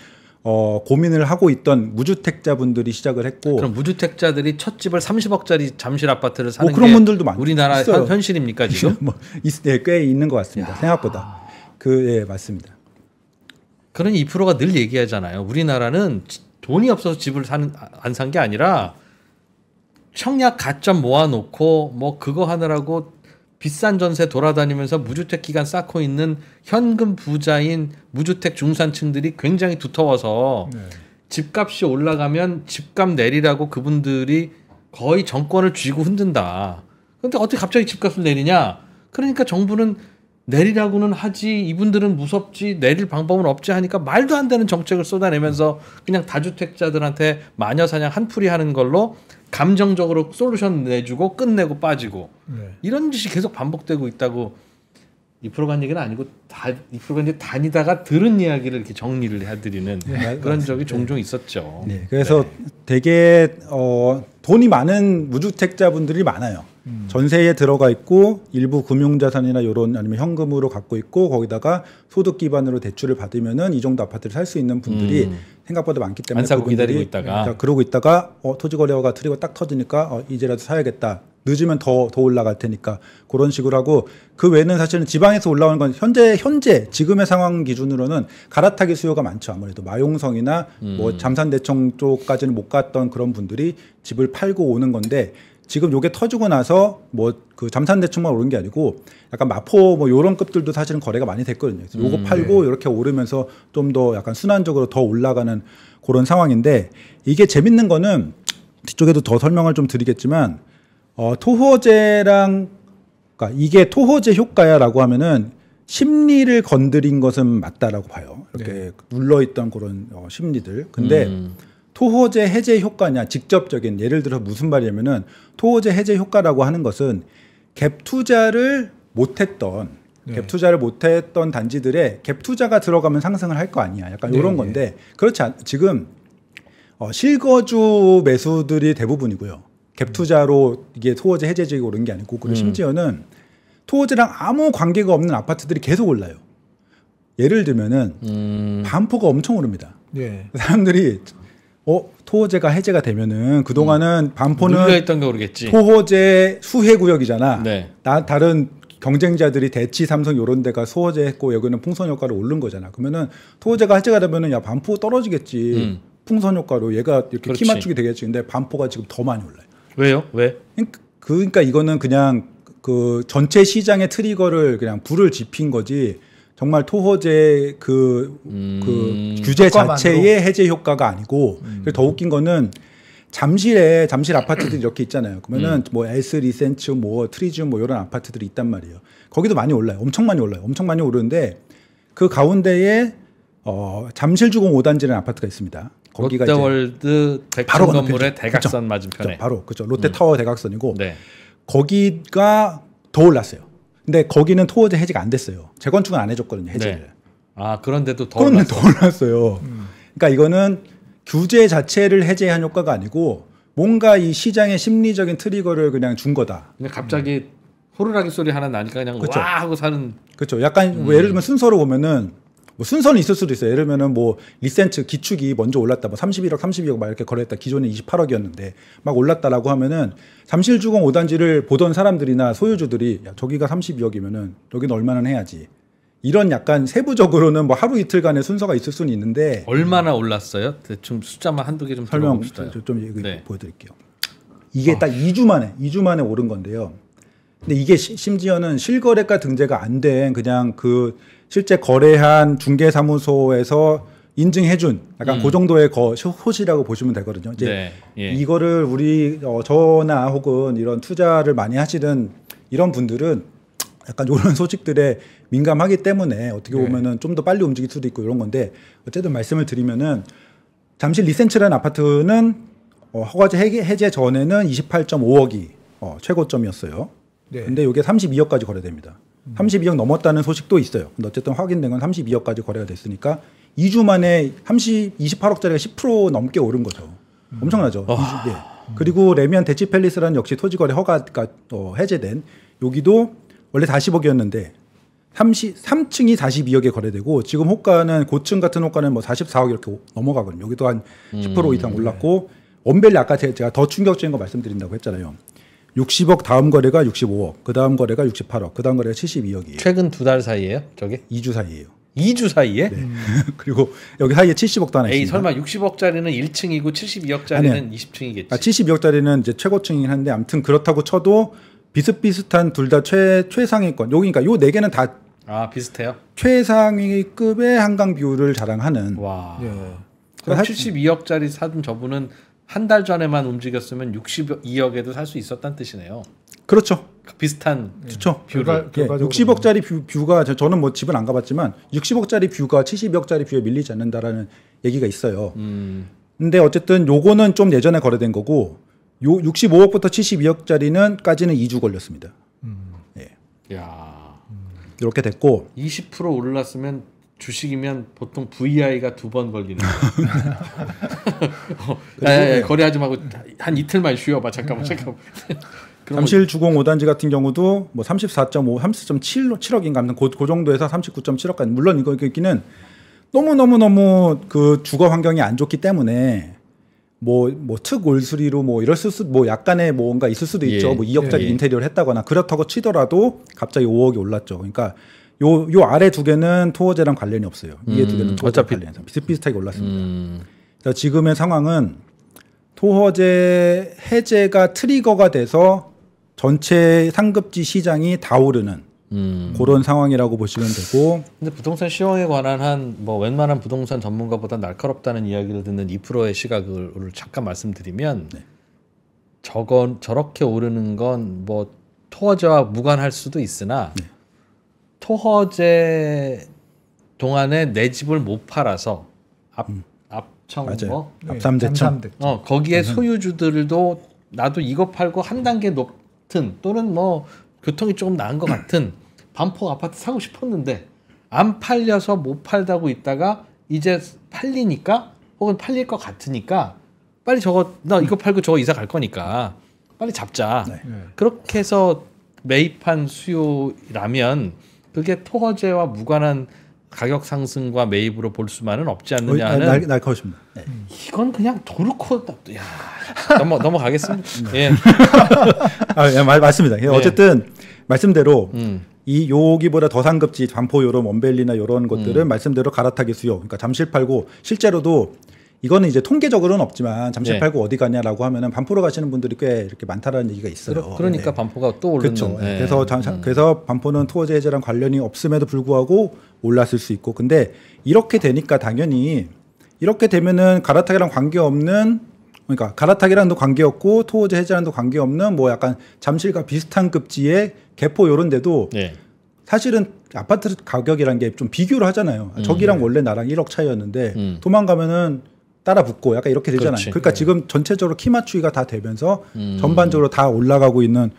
고민을 하고 있던 무주택자분들이 시작을 했고 그럼 무주택자들이 첫 집을 30억짜리 잠실 아파트를 사는 그런 게 분들도 많 우리나라 있어요. 현실입니까 지금? 꽤 있는 것 같습니다. 생각보다. 예, 맞습니다. 그러니 2%가 늘 얘기하잖아요. 우리나라는 돈이 없어서 집을 안 산 게 아니라 청약 가점 모아놓고 뭐 그거 하느라고 비싼 전세 돌아다니면서 무주택 기간 쌓고 있는 현금 부자인 무주택 중산층들이 굉장히 두터워서 집값이 올라가면 집값 내리라고 그분들이 거의 정권을 쥐고 흔든다. 그런데 어떻게 갑자기 집값을 내리냐? 그러니까 정부는 내리라고는 하지 이분들은 무섭지 내릴 방법은 없지 하니까 말도 안 되는 정책을 쏟아내면서 그냥 다주택자들한테 마녀사냥 한풀이 하는 걸로 감정적으로 솔루션 내주고 끝내고 빠지고 이런 짓이 계속 반복되고 있다고 2%가 한 얘기는 아니고 2%가 이제 다니다가 들은 이야기를 이렇게 정리를 해드리는 그런 적이 종종 있었죠. 네, 그래서 되게 돈이 많은 무주택자분들이 많아요. 전세에 들어가 있고 일부 금융자산이나 이런 아니면 현금으로 갖고 있고 거기다가 소득 기반으로 대출을 받으면은 이 정도 아파트를 살 수 있는 분들이 생각보다 많기 때문에 안 사고 기다리고 있다가 그러고 있다가 토지거래가 트리거 딱 터지니까 이제라도 사야겠다. 늦으면 더 올라갈 테니까 그런 식으로 하고 그 외에는 사실은 지방에서 올라오는 건 현재 지금의 상황 기준으로는 갈아타기 수요가 많죠. 아무래도 마용성이나 뭐 잠산대청 쪽까지는 못 갔던 그런 분들이 집을 팔고 오는 건데 지금 요게 터지고 나서 뭐 그 잠산대청만 오른 게 아니고 약간 마포 뭐 요런 급들도 사실은 거래가 많이 됐거든요. 그래서 요거 팔고 이렇게 오르면서 좀 더 약간 순환적으로 더 올라가는 그런 상황인데 이게 재밌는 거는 뒤쪽에도 더 설명을 좀 드리겠지만 토호제랑 그러니까 이게 토호제 효과야라고 하면은 심리를 건드린 것은 맞다라고 봐요. 이렇게 눌러있던 그런 심리들. 근데 토호제 해제 효과냐 직접적인 예를 들어 무슨 말이냐면은 토호제 해제 효과라고 하는 것은 갭 투자를 못했던 단지들의 갭 투자가 들어가면 상승을 할 거 아니야. 약간 이런 건데 그렇지 지금 실거주 매수들이 대부분이고요. 갭 투자로 이게 토호제 해제적이 오른 게 아니고 그리고 심지어는 토호제랑 아무 관계가 없는 아파트들이 계속 올라요. 예를 들면은 반포가 엄청 오릅니다. 사람들이 토호제가 해제가 되면은 그동안은 반포는 눌려있던 거 모르겠지. 토호제 수혜 구역이잖아. 네. 다른 경쟁자들이 대치, 삼성 이런 데가 소호제 했고 여기는 풍선 효과로 오른 거잖아. 그러면은 토호제가 해제가 되면은 야 반포 떨어지겠지. 풍선 효과로 얘가 이렇게 그렇지. 키 맞추기 되겠지. 근데 반포가 지금 더 많이 올라요. 왜요? 왜? 그러니까 이거는 그냥 그 전체 시장의 트리거를 그냥 불을 지핀 거지. 정말 토호제 그 규제 자체의 해제 효과가 아니고 그리고 더 웃긴 거는 잠실 아파트들이 이렇게 있잖아요. 그러면은 뭐 에스 리센츠 뭐 트리지움 뭐 이런 아파트들이 있단 말이에요. 거기도 많이 올라요. 엄청 많이 올라요. 엄청 많이 오르는데 그 가운데에 잠실주공 5단지라는 아파트가 있습니다. 거기가 롯데월드 바로 백천 건물의 건너편이죠. 대각선 맞은편에. 바로 그죠. 롯데타워 대각선이고 네. 거기가 더 올랐어요. 근데 거기는 토호제 해제가 안 됐어요. 재건축은 안 해줬거든요. 해제를. 네. 아 그런데도 더 그런데 올랐어. 더 올랐어요. 그러니까 이거는 규제 자체를 해제한 효과가 아니고 뭔가 이 시장의 심리적인 트리거를 그냥 준 거다. 근데 갑자기 호루라기 소리 하나 나니까 그냥 그쵸. 와 하고 사는. 그렇죠. 약간 뭐 예를 들면 순서로 보면은 뭐 순서는 있을 수도 있어요. 예를 들면은 뭐 리센츠 기축이 먼저 올랐다. 뭐 31억, 32억 막 이렇게 거래했다. 기존에 28억이었는데 막 올랐다라고 하면은 잠실주공 5단지를 보던 사람들이나 소유주들이 야, 저기가 32억이면은 여기는 얼마나 해야지. 이런 약간 세부적으로는 뭐 하루 이틀간의 순서가 있을 수는 있는데 얼마나 올랐어요? 대충 숫자만 한두 개 좀 설명 들어봅시다. 좀 네. 보여드릴게요. 이게 딱 2주 만에 오른 건데요. 근데 이게 심지어는 실거래가 등재가 안 된 그냥 그 실제 거래한 중개사무소에서 인증해준 약간 그 정도의 소시라고 보시면 되거든요. 이제 네. 예. 이거를 우리 저나 혹은 이런 투자를 많이 하시는 이런 분들은 약간 이런 소식들에 민감하기 때문에 어떻게 보면은 좀 더 빨리 움직일 수도 있고 이런 건데 어쨌든 말씀을 드리면은 잠실 리센츠라는 아파트는 허가제 해제 전에는 28.5억이 최고점이었어요. 네. 근데 이게 32억까지 거래됩니다. 32억 넘었다는 소식도 있어요. 근데 어쨌든 확인된 건 32억까지 거래가 됐으니까 2주 만에 28억짜리가 10% 넘게 오른 거죠. 엄청나죠. 2주, 예. 그리고 레미안 대치팰리스라는 역시 토지거래 허가가 해제된 여기도 원래 40억이었는데 3층이 42억에 거래되고 지금 호가는 고층 같은 호가는 뭐 44억 이렇게 넘어가거든요. 여기도 한 10% 이상 올랐고 원벨리 아까 제가 더 충격적인 거 말씀드린다고 했잖아요. 60억 다음 거래가 65억, 그 다음 거래가 68억, 그 다음 거래가 72억이에요. 최근 2달 사이에요? 저게? 2주 사이에요. 2주 사이에? 네. 그리고 여기 사이에 70억도 하나 에이 있습니다. 설마 60억짜리는 1층이고 72억짜리는 아니요. 20층이겠지. 72억짜리는 이제 최고층이긴 한데 아무튼 그렇다고 쳐도 비슷비슷한 둘 다 최상위권. 여기 그러니까 요 네 개는 다 비슷해요? 최상위급의 한강 뷰를 자랑하는. 와. 예. 그럼 사실- 72억짜리 사둔 저분은 한 달 전에만 움직였으면 62억에도 살 수 있었다는 뜻이네요. 그렇죠. 비슷한 그렇죠. 뷰를. 결과적으로 60억짜리 뷰가 저는 뭐 집은 안 가봤지만 60억짜리 뷰가 72억짜리 뷰에 밀리지 않는다라는 얘기가 있어요. 근데 어쨌든 요거는 좀 예전에 거래된 거고 요 65억부터 72억짜리는까지는 2주 걸렸습니다. 예. 야. 이렇게 됐고 20% 올랐으면 주식이면 보통 VI가 2번 걸리는 거예요. 거래하지 말고 한 이틀만 쉬어봐. 잠깐만. 잠실 주공 5단지 같은 경우도 뭐 34.5, 30.7억인가 아무튼 그 정도에서 39.7억까지 물론 이거는 너무 그 주거 환경이 안 좋기 때문에 뭐 특 올수리로 뭐 이럴 뭐 약간의 뭔가 있을 수도 있죠. 예. 뭐 2억짜리 예. 인테리어를 했다거나 그렇다고 치더라도 갑자기 5억이 올랐죠. 그러니까 요 아래 두 개는 토어제랑 관련이 없어요. 위에 두 개는 토어제 어차피 관련해서 비슷비슷하게 올랐습니다. 그래서 지금의 상황은 토어제 해제가 트리거가 돼서 전체 상급지 시장이 다 오르는 그런 상황이라고 보시면 되고. 근데 부동산 시황에 관한 뭐 웬만한 부동산 전문가보다 날카롭다는 이야기를 듣는 2%의 시각을 잠깐 말씀드리면 저렇게 오르는 건 뭐 토어제와 무관할 수도 있으나 토어제 동안에 내 집을 못 팔아서 앞청 맞아요. 뭐 앞삼대청. 거기에 소유주들도 나도 이거 팔고 한 단계 높은 또는 뭐 교통이 조금 나은 것 같은 반포 아파트 사고 싶었는데 안 팔려서 못 팔다고 있다가 이제 팔리니까 혹은 팔릴 것 같으니까 빨리 나 이거 팔고 저거 이사 갈 거니까 빨리 잡자. 그렇게 해서 매입한 수요라면 그게 토어제와 무관한 가격 상승과 매입으로 볼 수만은 없지 않느냐 하는 날카롭습니다. 네. 이건 그냥 도르코 야 넘어가겠습니다. 예. 맞습니다. 네. 어쨌든 말씀대로 이 여기보다 더 상급지 반포 요런 원밸리나 이런 것들은 말씀대로 갈아타기 수요. 그러니까 잠실 팔고 실제로도 이거는 이제 통계적으로는 없지만 잠실 네. 팔고 어디 가냐라고 하면은 반포로 가시는 분들이 꽤 이렇게 많다라는 얘기가 있어요. 그러니까 네. 반포가 또 오르는. 그렇죠. 네. 그래서 반포는 토어제 해제랑 관련이 없음에도 불구하고 올랐을 수 있고, 근데 이렇게 되니까 당연히 이렇게 되면은 갈아타기랑 관계없는, 그러니까 갈아타기랑도 관계없고 토어제 해제랑도 관계없는 뭐 약간 잠실과 비슷한 급지의 개포 이런데도 네. 사실은 아파트 가격이란 게 좀 비교를 하잖아요. 저기랑 원래 나랑 1억 차이였는데 도망가면은 따라 붙고 약간 이렇게 되잖아요. 그렇지. 그러니까 지금 전체적으로 키 맞추기가 다 되면서 전반적으로 다 올라가고 있는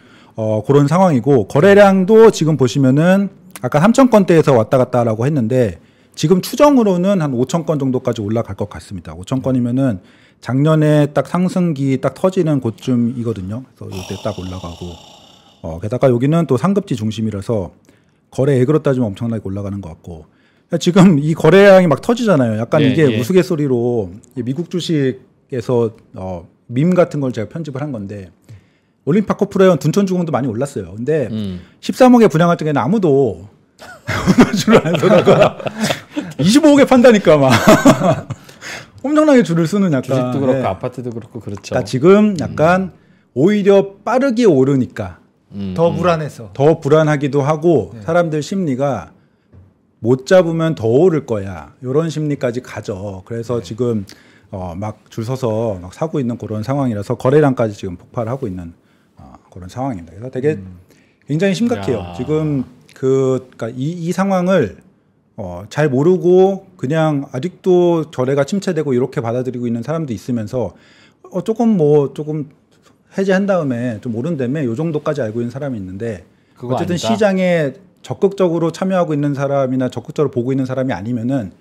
그런 상황이고, 거래량도 지금 보시면은 아까 3,000건대에서 왔다 갔다라고 했는데 지금 추정으로는 한 5,000건 정도까지 올라갈 것 같습니다. 5,000건이면은 작년에 딱 상승기 딱 터지는 곳쯤이거든요. 그래서 이때 딱 올라가고, 게다가 여기는 또 상급지 중심이라서 거래액으로 따지면 엄청나게 올라가는 것 같고, 지금 이 거래량이 막 터지잖아요. 약간 예, 이게 예. 우스갯소리로 미국 주식에서 밈 같은 걸 제가 편집을 한 건데, 올림파코 프로연 둔촌주공도 많이 올랐어요. 근데 13억에 분양할 적에는 아무도 줄을 안 서다가 25억에 판다니까 막 엄청나게 줄을 쓰는 약간 주식도 그렇고 네. 아파트도 그렇고 그렇죠. 그러니까 지금 약간 오히려 빠르게 오르니까 더 불안해서. 더 불안하기도 하고 사람들 심리가 못 잡으면 더 오를 거야 이런 심리까지 가져. 그래서 지금 막 줄 서서 막 사고 있는 그런 상황이라서 거래량까지 지금 폭발하고 있는 그런 상황입니다. 그래서 되게 굉장히 심각해요. 야. 지금 그러니까 이 상황을 잘 모르고 그냥 아직도 거래가 침체되고 이렇게 받아들이고 있는 사람도 있으면서 조금 해제한 다음에 좀 오른 다음에 요 정도까지 알고 있는 사람이 있는데 그거 어쨌든 아니다. 시장에 적극적으로 참여하고 있는 사람이나 적극적으로 보고 있는 사람이 아니면은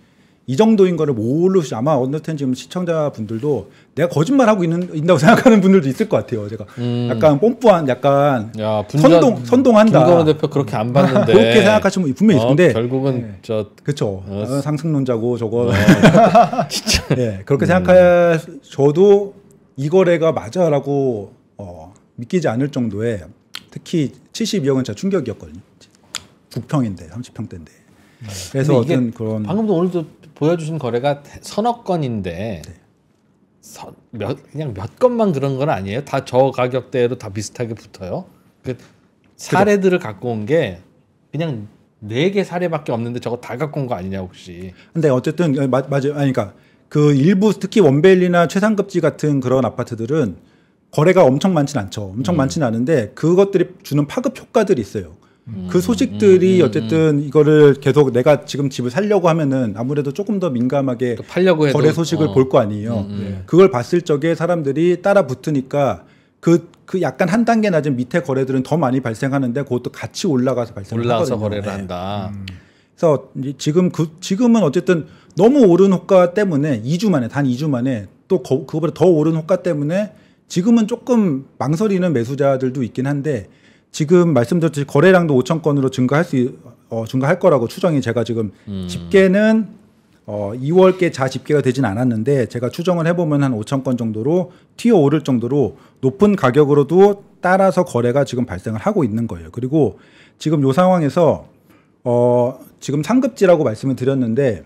이 정도인 거를 모르시 아마 언더텐 지금 시청자분들도 내가 거짓말하고 있다고 생각하는 분들도 있을 것 같아요. 제가 약간 뽐뿌한 약간 야, 선동한다. 김건호 대표 그렇게 안 봤는데 그렇게 생각하시는 분 분명히 있을 텐데 결국은 저 그렇죠. 상승론자고 저거 진짜 예, 그렇게 생각하셔도 이 거래가 맞아라고 믿기지 않을 정도의 특히 72억은 진짜 충격이었거든요. 9평인데 30평대인데. 그래서 근데 이게 어떤 그런 방금도 오늘도 보여주신 거래가 서너 건인데 그냥 몇 건만 그런 건 아니에요? 다 저 가격대로 다 비슷하게 붙어요? 그 사례들을 갖고 온 게 그냥 4개 사례밖에 없는데 저거 다 갖고 온 거 아니냐 혹시? 근데 어쨌든 맞아요. 그러니까 그 일부 특히 원베일리나 최상급지 같은 그런 아파트들은 거래가 엄청 많진 않죠. 엄청 많진 않은데 그것들이 주는 파급 효과들이 있어요. 그 소식들이 어쨌든 이거를 계속 내가 지금 집을 살려고 하면은 아무래도 조금 더 민감하게 또 팔려고 해도 거래 소식을 볼 거 아니에요. 그걸 봤을 적에 사람들이 따라 붙으니까 그 약간 한 단계 낮은 밑에 거래들은 더 많이 발생하는데 그것도 같이 올라가서 발생하거든요. 올라서 거래를 네. 한다. 그래서 지금은 어쨌든 너무 오른 호가 때문에 2주 만에 단 2주 만에 또 그거보다 더 오른 호가 때문에 지금은 조금 망설이는 매수자들도 있긴 한데 지금 말씀드렸듯이 거래량도 5천 건으로 증가할 거라고 추정이 제가 지금 집계는 2월께 집계가 되진 않았는데 제가 추정을 해보면 한 5천 건 정도로 튀어오를 정도로 높은 가격으로도 따라서 거래가 지금 발생을 하고 있는 거예요. 그리고 지금 이 상황에서 지금 상급지라고 말씀을 드렸는데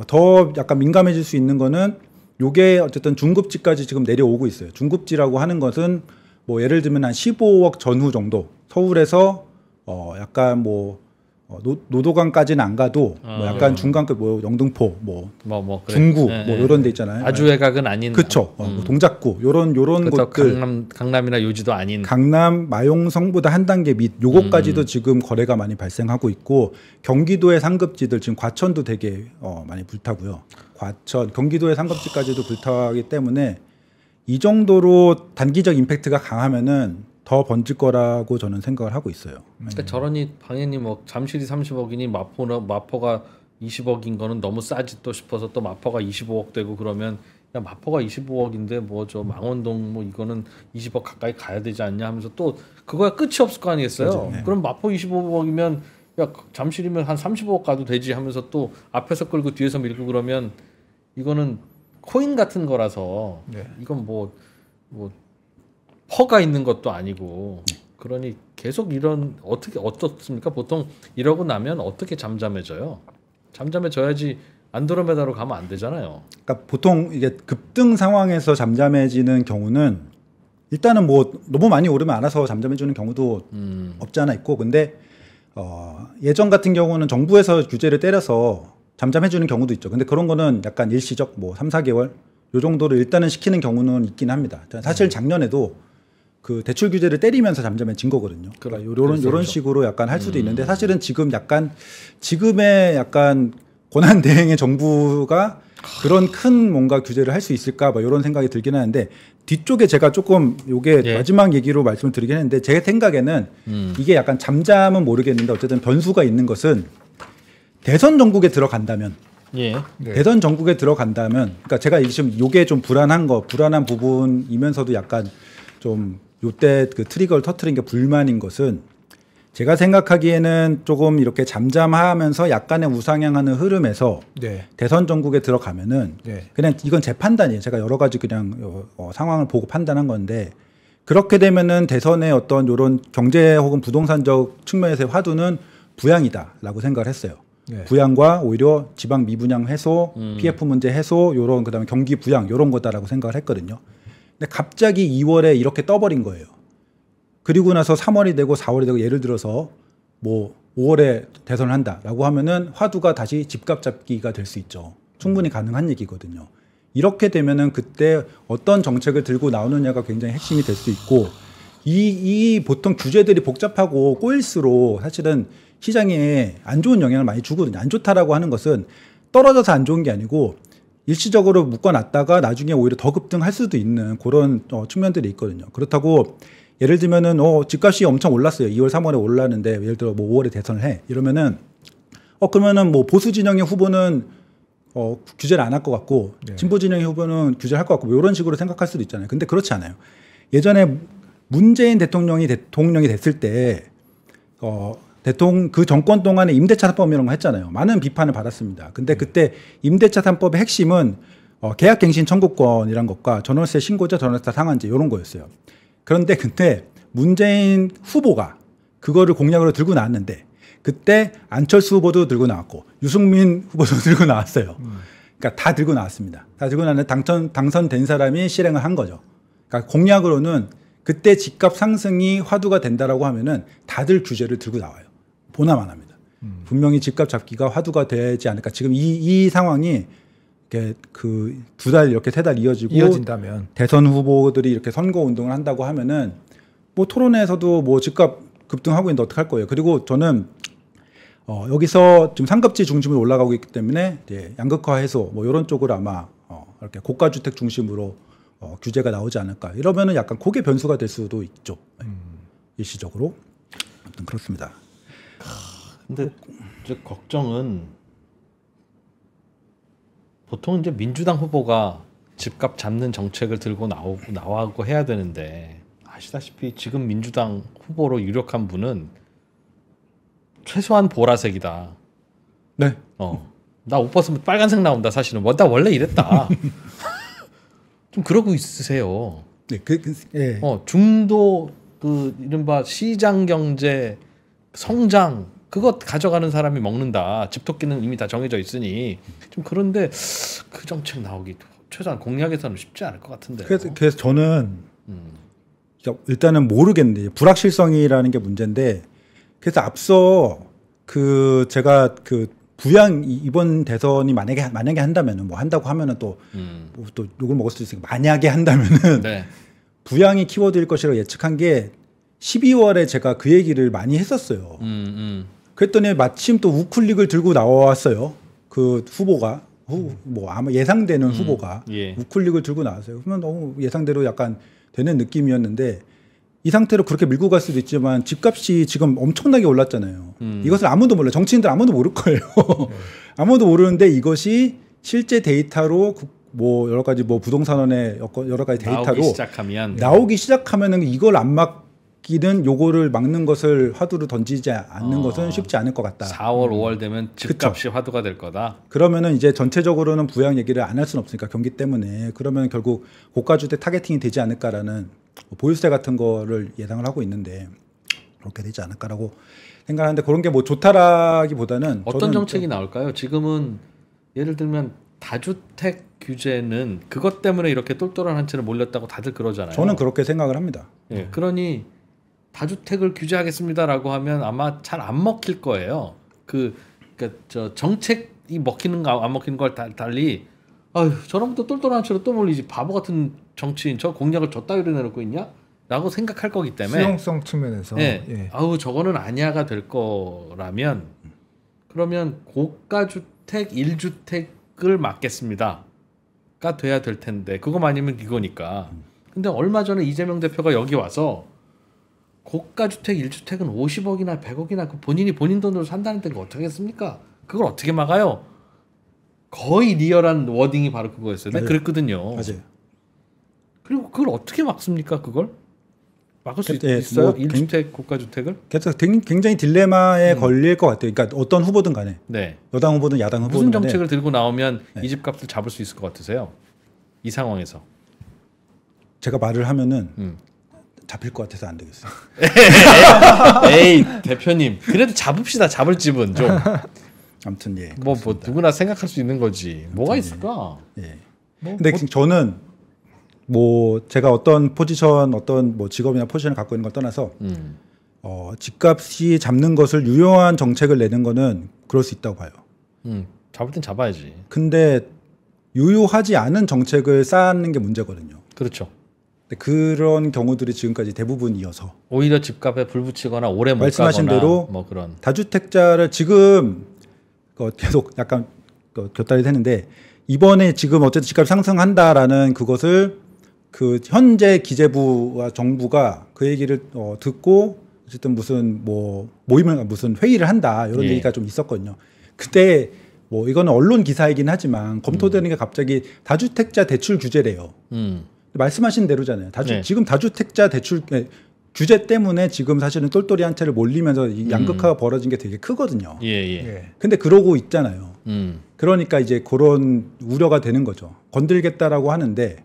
더 약간 민감해질 수 있는 거는 요게 어쨌든 중급지까지 지금 내려오고 있어요. 중급지라고 하는 것은 뭐 예를 들면 한 15억 전후 정도 서울에서 약간 노도강까지는 안 가도 뭐 약간 중간급 뭐 영등포 그래. 중구 네, 뭐 네. 이런 데 있잖아요. 아주 외곽은 아닌. 그렇죠. 뭐 동작구 요런 그렇죠. 곳들 강남이나 요지도 아닌. 강남 마용성보다 한 단계 밑 요거까지도 지금 거래가 많이 발생하고 있고 경기도의 상급지들 지금 과천도 되게 많이 불타고요. 과천 경기도의 상급지까지도 불타기 때문에 이 정도로 단기적 임팩트가 강하면은 더 번질 거라고 저는 생각을 하고 있어요. 그러니까 저런이 당연히 뭐 잠실이 30억이니 마포가 20억인 거는 너무 싸지 또 싶어서 또 마포가 25억 되고 그러면 야 마포가 25억인데 뭐 저 망원동 뭐 이거는 20억 가까이 가야 되지 않냐 하면서 또 그거야 끝이 없을 거 아니겠어요. 그렇죠. 네. 그럼 마포 25억이면 야 잠실이면 한 35억 가도 되지 하면서 또 앞에서 끌고 뒤에서 밀고 그러면 이거는 코인 같은 거라서 이건 뭐 퍼가 있는 것도 아니고 그러니 계속 이런 어떻습니까? 보통 이러고 나면 어떻게 잠잠해져요? 잠잠해져야지 안드로메다로 가면 안 되잖아요. 그러니까 보통 이게 급등 상황에서 잠잠해지는 경우는 일단은 뭐 너무 많이 오르면 알아서 잠잠해지는 경우도 없지 않아 있고 근데 예전 같은 경우는 정부에서 규제를 때려서 잠잠해주는 경우도 있죠. 근데 그런 거는 약간 일시적 뭐 3, 4개월 요 정도를 일단은 시키는 경우는 있긴 합니다. 사실 작년에도 그 대출 규제를 때리면서 잠잠해진 거거든요. 그러니까 요런 식으로 약간 할 수도 있는데 사실은 지금 지금의 약간 권한 대행의 정부가 그런 큰 뭔가 규제를 할 수 있을까 뭐 이런 생각이 들긴 하는데 뒤쪽에 제가 조금 요게 마지막 얘기로 말씀을 드리긴 했는데 제 생각에는 이게 약간 잠잠은 모르겠는데 어쨌든 변수가 있는 것은 대선 전국에 들어간다면 대선 전국에 들어간다면 그러니까 제가 지금 요게 좀 불안한 부분이면서도 약간 좀 요때 그 트리거를 터트린 게 불만인 것은 제가 생각하기에는 조금 이렇게 잠잠하면서 약간의 우상향하는 흐름에서 대선 전국에 들어가면은 그냥 이건 제 판단이에요. 제가 여러 가지 그냥 상황을 보고 판단한 건데 그렇게 되면은 대선의 어떤 요런 경제 혹은 부동산적 측면에서의 화두는 부양이다라고 생각을 했어요. 네. 부양과 오히려 지방 미분양 해소, PF 문제 해소, 요런 그다음에 경기 부양 요런 거다라고 생각을 했거든요. 근데 갑자기 2월에 이렇게 떠버린 거예요. 그리고 나서 3월이 되고 4월이 되고 예를 들어서 뭐 5월에 대선을 한다라고 하면은 화두가 다시 집값 잡기가 될 수 있죠. 충분히 가능한 얘기거든요. 이렇게 되면은 그때 어떤 정책을 들고 나오느냐가 굉장히 핵심이 될 수 있고 이 보통 규제들이 복잡하고 꼬일수록 사실은 시장에 안 좋은 영향을 많이 주거든요. 안 좋다라고 하는 것은 떨어져서 안 좋은 게 아니고 일시적으로 묶어놨다가 나중에 오히려 더 급등할 수도 있는 그런 측면들이 있거든요. 그렇다고 예를 들면은 집값이 엄청 올랐어요. 2월, 3월에 올랐는데 예를 들어 뭐 5월에 대선을 해. 이러면은 그러면은 뭐 보수 진영의 후보는 규제를 안 할 것 같고 네. 진보 진영의 후보는 규제를 할 것 같고 뭐 이런 식으로 생각할 수도 있잖아요. 근데 그렇지 않아요. 예전에 문재인 대통령이 됐을 때 그 정권 동안에 임대차 3법 이런 거 했잖아요. 많은 비판을 받았습니다. 근데 그때 임대차 3법의 핵심은 계약갱신 청구권이란 것과 전월세 신고자, 전월세 상한제 이런 거였어요. 그런데 그때 문재인 후보가 그거를 공약으로 들고 나왔는데 그때 안철수 후보도 들고 나왔고 유승민 후보도 들고 나왔어요. 그러니까 다 들고 나왔습니다. 다 들고 나왔는데 당선된 사람이 실행을 한 거죠. 그러니까 공약으로는 그때 집값 상승이 화두가 된다라고 하면은 다들 규제를 들고 나와요. 보나만 합니다. 분명히 집값 잡기가 화두가 되지 않을까. 지금 이 상황이 그 2달 이렇게 3달 이어진다면 대선 후보들이 이렇게 선거 운동을 한다고 하면은 뭐 토론회에서도 뭐 집값 급등하고 있는데 어떡할 거예요. 그리고 저는 여기서 지금 상급지 중심으로 올라가고 있기 때문에 이제 양극화 해소 뭐 이런 쪽으로 아마 이렇게 고가 주택 중심으로 규제가 나오지 않을까. 이러면은 약간 그게 변수가 될 수도 있죠. 일시적으로. 아무튼 그렇습니다. 근데 이제 걱정은 보통 이제 민주당 후보가 집값 잡는 정책을 들고 나오고 해야 되는데 아시다시피 지금 민주당 후보로 유력한 분은 최소한 보라색이다. 네. 나 옷 벗으면 빨간색 나온다. 사실은 나 원래 이랬다. 좀 그러고 있으세요. 네. 예. 중도 그 이른바 시장 경제 성장 그것 가져가는 사람이 먹는다. 집토끼는 이미 다 정해져 있으니 좀 그런데 그 정책 나오기 최소한 공약에서는 쉽지 않을 것 같은데. 그래서 저는 일단은 모르겠는데 불확실성이라는 게 문제인데 그래서 앞서 제가 부양 이번 대선이 만약에 한다면은 뭐 한다고 하면은 또 욕을 먹을 수도 있으니까 만약에 한다면은 네. 부양이 키워드일 것이라고 예측한 게 12월에 제가 그 얘기를 많이 했었어요. 그랬더니 마침 또 우클릭을 들고 나왔어요. 그 후보가 뭐 아마 예상되는 후보가 예. 우클릭을 들고 나왔어요. 그러면 너무 예상대로 약간 되는 느낌이었는데 이 상태로 그렇게 밀고 갈 수도 있지만 집값이 지금 엄청나게 올랐잖아요. 이것을 아무도 몰라요. 정치인들 아무도 모를 거예요. 아무도 모르는데 이것이 실제 데이터로 뭐 여러 가지 뭐 부동산원의 여러 가지 데이터로 나오기 시작하면은 이걸 안 막기는 요거를 막는 것을 화두로 던지지 않는 것은 쉽지 않을 것 같다. 4월, 5월 되면 집값이 그쵸. 화두가 될 거다. 그러면은 이제 전체적으로는 부양 얘기를 안 할 수는 없으니까 경기 때문에 그러면 결국 고가주택 타겟팅이 되지 않을까라는 보유세 같은 거를 예상을 하고 있는데 그렇게 되지 않을까라고 생각하는데 그런 게 뭐 좋다라기보다는 어떤 정책이 나올까요? 지금은 예를 들면 다주택 규제는 그것 때문에 이렇게 똘똘한 한 채를 몰렸다고 다들 그러잖아요. 저는 그렇게 생각을 합니다. 예, 그러니 다주택을 규제하겠습니다라고 하면 아마 잘 안 먹힐 거예요. 그러니까 저 정책이 먹히는 거 안 먹히는 걸 달리 아유 저놈도 똘똘한 채로 또 몰리지 바보 같은 정치인 저 공약을 저 따위로 내놓고 있냐? 라고 생각할 거기 때문에 수용성 측면에서 예. 아우 저거는 아니야가 될 거라면 그러면 고가주택 1주택을 막겠습니다가 돼야 될 텐데 그거 아니면 이거니까. 근데 얼마 전에 이재명 대표가 여기 와서 고가주택 1주택은 50억이나 100억이나 본인 돈으로 산다는 데가 어떻게 했습니까? 그걸 어떻게 막아요? 거의 리얼한 워딩이 바로 그거였어요. 네, 그랬거든요. 맞아요. 그리고 그걸 어떻게 막습니까? 그걸 막을 수 예, 있어요? 뭐 1주택 고가주택을? 그래서 굉장히 딜레마에 걸릴 것 같아요. 그러니까 어떤 후보든 간에 네. 여당 후보든 야당 후보든 무슨 간에 정책을 들고 나오면 이 집값을 잡을 수 있을 것 같으세요? 이 상황에서. 제가 말을 하면은 잡힐 것 같아서 안 되겠어요. 에이 대표님 그래도 잡읍시다. 잡을 집은 좀. 아무튼 예. 뭐 누구나 생각할 수 있는 거지. 뭐가 있을까? 예. 근데 저는 뭐 제가 어떤 포지션, 어떤 뭐 직업이나 포지션을 갖고 있는 걸 떠나서 집값이 잡는 것을 유효한 정책을 내는 거는 그럴 수 있다고 봐요. 잡을 땐 잡아야지. 근데 유효하지 않은 정책을 쌓는 게 문제거든요. 그렇죠. 근데 그런 경우들이 지금까지 대부분이어서 오히려 집값에 불 붙이거나 오래 못 말씀하신 가거나 대로 뭐 그런 다주택자를 지금 계속 약간 곁다리 되는데 이번에 지금 어쨌든 집값이 상승한다라는 그것을 그 현재 기재부와 정부가 그 얘기를 듣고 어쨌든 무슨 뭐 모임을 무슨 회의를 한다 이런 예. 얘기가 좀 있었거든요. 그때 뭐 이거는 언론 기사이긴 하지만 검토되는 게 갑자기 다주택자 대출 규제래요. 말씀하신 대로잖아요. 네. 지금 다주택자 대출 규제 때문에 지금 사실은 똘똘이 한 채를 몰리면서 이 양극화가 벌어진 게 되게 크거든요. 예. 근데 그러고 있잖아요. 그러니까 이제 그런 우려가 되는 거죠. 건들겠다라고 하는데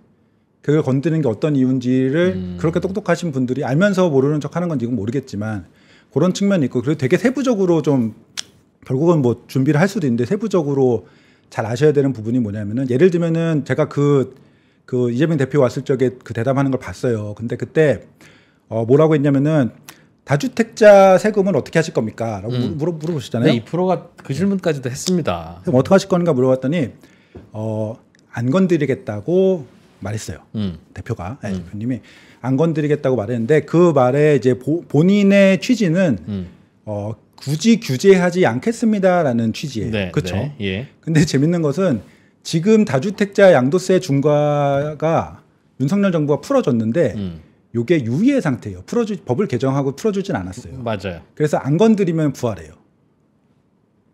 그걸 건드는 게 어떤 이유인지를 그렇게 똑똑하신 분들이 알면서 모르는 척 하는 건지 모르겠지만 그런 측면이 있고 그리고 되게 세부적으로 좀 결국은 뭐 준비를 할 수도 있는데 세부적으로 잘 아셔야 되는 부분이 뭐냐면은 예를 들면은 제가 그 이재명 대표 왔을 적에 그 대답하는 걸 봤어요. 근데 그때 뭐라고 했냐면은 다주택자 세금은 어떻게 하실 겁니까? 라고 물어보시잖아요. 네, 2%가 그 질문까지도 했습니다. 그럼 어떻게 하실 건가 물어봤더니 안 건드리겠다고 말했어요. 대표가 대표님이 안 건드리겠다고 말했는데 그 말에 이제 본인의 취지는 굳이 규제하지 않겠습니다라는 취지예요. 네, 그렇죠. 네, 예. 근데 재밌는 것은 지금 다주택자 양도세 중과가 윤석열 정부가 풀어줬는데 이게 유예 상태예요. 법을 개정하고 풀어주진 않았어요. 맞아요. 그래서 안 건드리면 부활해요.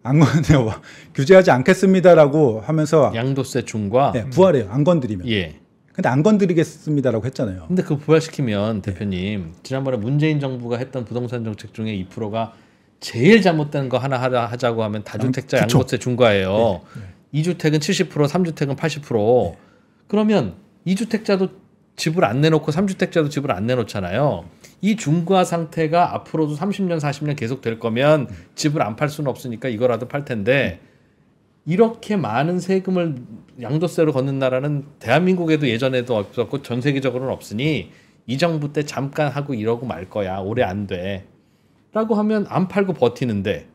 안 건드려 규제하지 않겠습니다라고 하면서 양도세 중과 네, 부활해요. 안 건드리면. 예. 근데 안 건드리겠습니다라고 했잖아요. 근데 그 부활시키면 대표님 지난번에 문재인 정부가 했던 부동산 정책 중에 2%가 제일 잘못된 거 하나 하자고 하면 다주택자 그쵸. 양도세 중과예요. 2주택은 70%, 3주택은 80%. 그러면 2주택자도 집을 안 내놓고 3주택자도 집을 안 내놓잖아요. 이 중과 상태가 앞으로도 30년, 40년 계속 될 거면 집을 안 팔 수는 없으니까 이거라도 팔 텐데 이렇게 많은 세금을 양도세로 걷는 나라는 대한민국에도 예전에도 없었고 전 세계적으로는 없으니 이 정부 때 잠깐 하고 이러고 말 거야. 오래 안 돼. 라고 하면 안 팔고 버티는데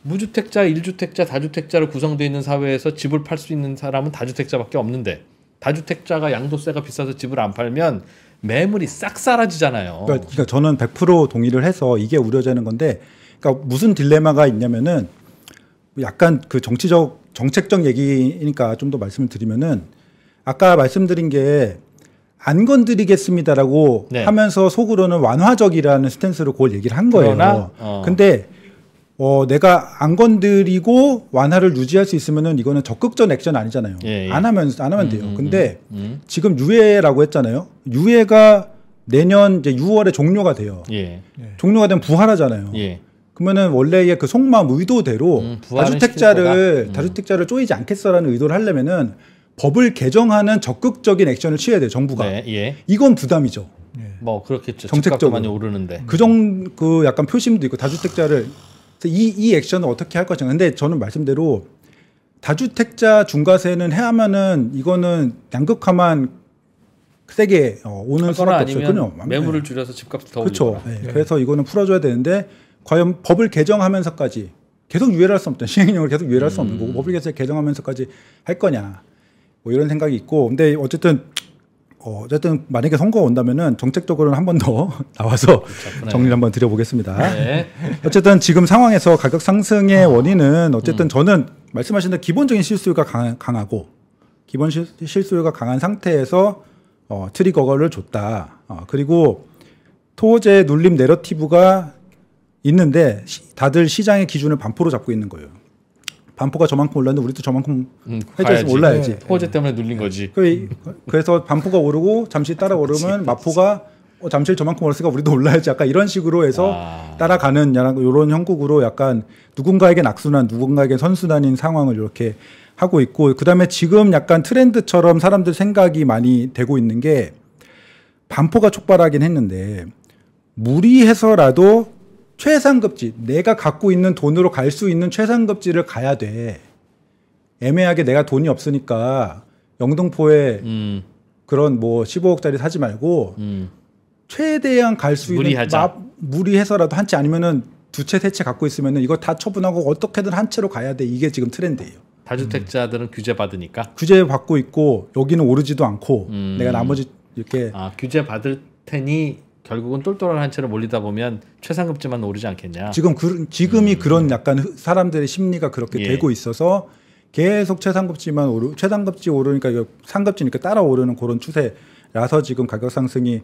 무주택자, 1주택자, 다주택자로 구성되어 있는 사회에서 집을 팔 수 있는 사람은 다주택자밖에 없는데 다주택자가 양도세가 비싸서 집을 안 팔면 매물이 싹 사라지잖아요. 그러니까 저는 100% 동의를 해서 이게 우려되는 건데 그러니까 무슨 딜레마가 있냐면은 약간 그 정책적 얘기니까 좀 더 말씀을 드리면은 아까 말씀드린 게 안 건드리겠습니다라고 네. 하면서 속으로는 완화적이라는 스탠스로 그걸 얘기를 한 거예요. 그러나, 근데 내가 안 건드리고 완화를 유지할 수 있으면은 이거는 적극적 액션 아니잖아요. 예. 안 하면 돼요. 근데 지금 유예라고 했잖아요. 유예가 내년 이제 6월에 종료가 돼요. 예. 종료가 되면 부활하잖아요. 예. 그러면은 원래의 그 속마음 의도대로 부활은 다주택자를 쪼이지 않겠어라는 의도를 하려면은 법을 개정하는 적극적인 액션을 취해야 돼요. 정부가. 네, 예. 이건 부담이죠. 뭐 그렇겠죠. 정책적으로 집값도 많이 오르는데. 그 약간 표심도 있고 다주택자를 이 액션을 어떻게 할 것인가. 근데 저는 말씀대로 다주택자 중과세는 해야만은 이거는 양극화만 세게 오는 수밖에 없어요. 아니면 매물을 줄여서 집값을 더 그렇죠. 올리거나. 네. 그래서 이거는 풀어줘야 되는데 과연 법을 개정하면서까지 계속 유예를 할 수 없다. 시행령을 계속 유예를 할 수 없는 거고 법을 계속 개정하면서까지 할 거냐. 뭐 이런 생각이 있고. 근데 어쨌든 만약에 선거가 온다면은 정책적으로는 한 번 더 나와서 정리를 한번 드려보겠습니다. 네. 어쨌든 지금 상황에서 가격 상승의 원인은 어쨌든 저는 말씀하신 대로 기본적인 실수요가 강하고 기본 실수요가 강한 상태에서 트리거를 줬다. 그리고 토호제 눌림 내러티브가 있는데 다들 시장의 기준을 반포로 잡고 있는 거예요. 반포가 저만큼 올랐는데 우리도 저만큼 해줘서 올라야지. 토호제 때문에 눌린 거지. 그래서 반포가 오르고 잠시 따라 오르면 마포가 잠시 저만큼 올랐으니까 우리도 올라야지. 약간 이런 식으로 해서 따라가는 이런 형국으로 약간 누군가에겐 악순환, 누군가에겐 선순환인 상황을 이렇게 하고 있고 그다음에 지금 약간 트렌드처럼 사람들 생각이 많이 되고 있는 게 반포가 촉발하긴 했는데 무리해서라도 최상급지 내가 갖고 있는 돈으로 갈 수 있는 최상급지를 가야 돼. 애매하게 내가 돈이 없으니까 영등포에 그런 뭐 15억짜리 사지 말고 최대한 갈 수 있는 무리하자. 무리해서라도 한 채 아니면은 두 채 세 채 갖고 있으면은 이거 다 처분하고 어떻게든 한 채로 가야 돼. 이게 지금 트렌드예요. 다주택자들은 규제 받으니까. 규제 받고 있고 여기는 오르지도 않고 내가 나머지 이렇게 규제 받을 테니 결국은 똘똘한 한 채로 몰리다 보면 최상급지만 오르지 않겠냐. 지금이 그런 약간 사람들의 심리가 그렇게 예. 되고 있어서 계속 최상급지 오르니까 이거 상급지니까 따라 오르는 그런 추세라서 지금 가격 상승이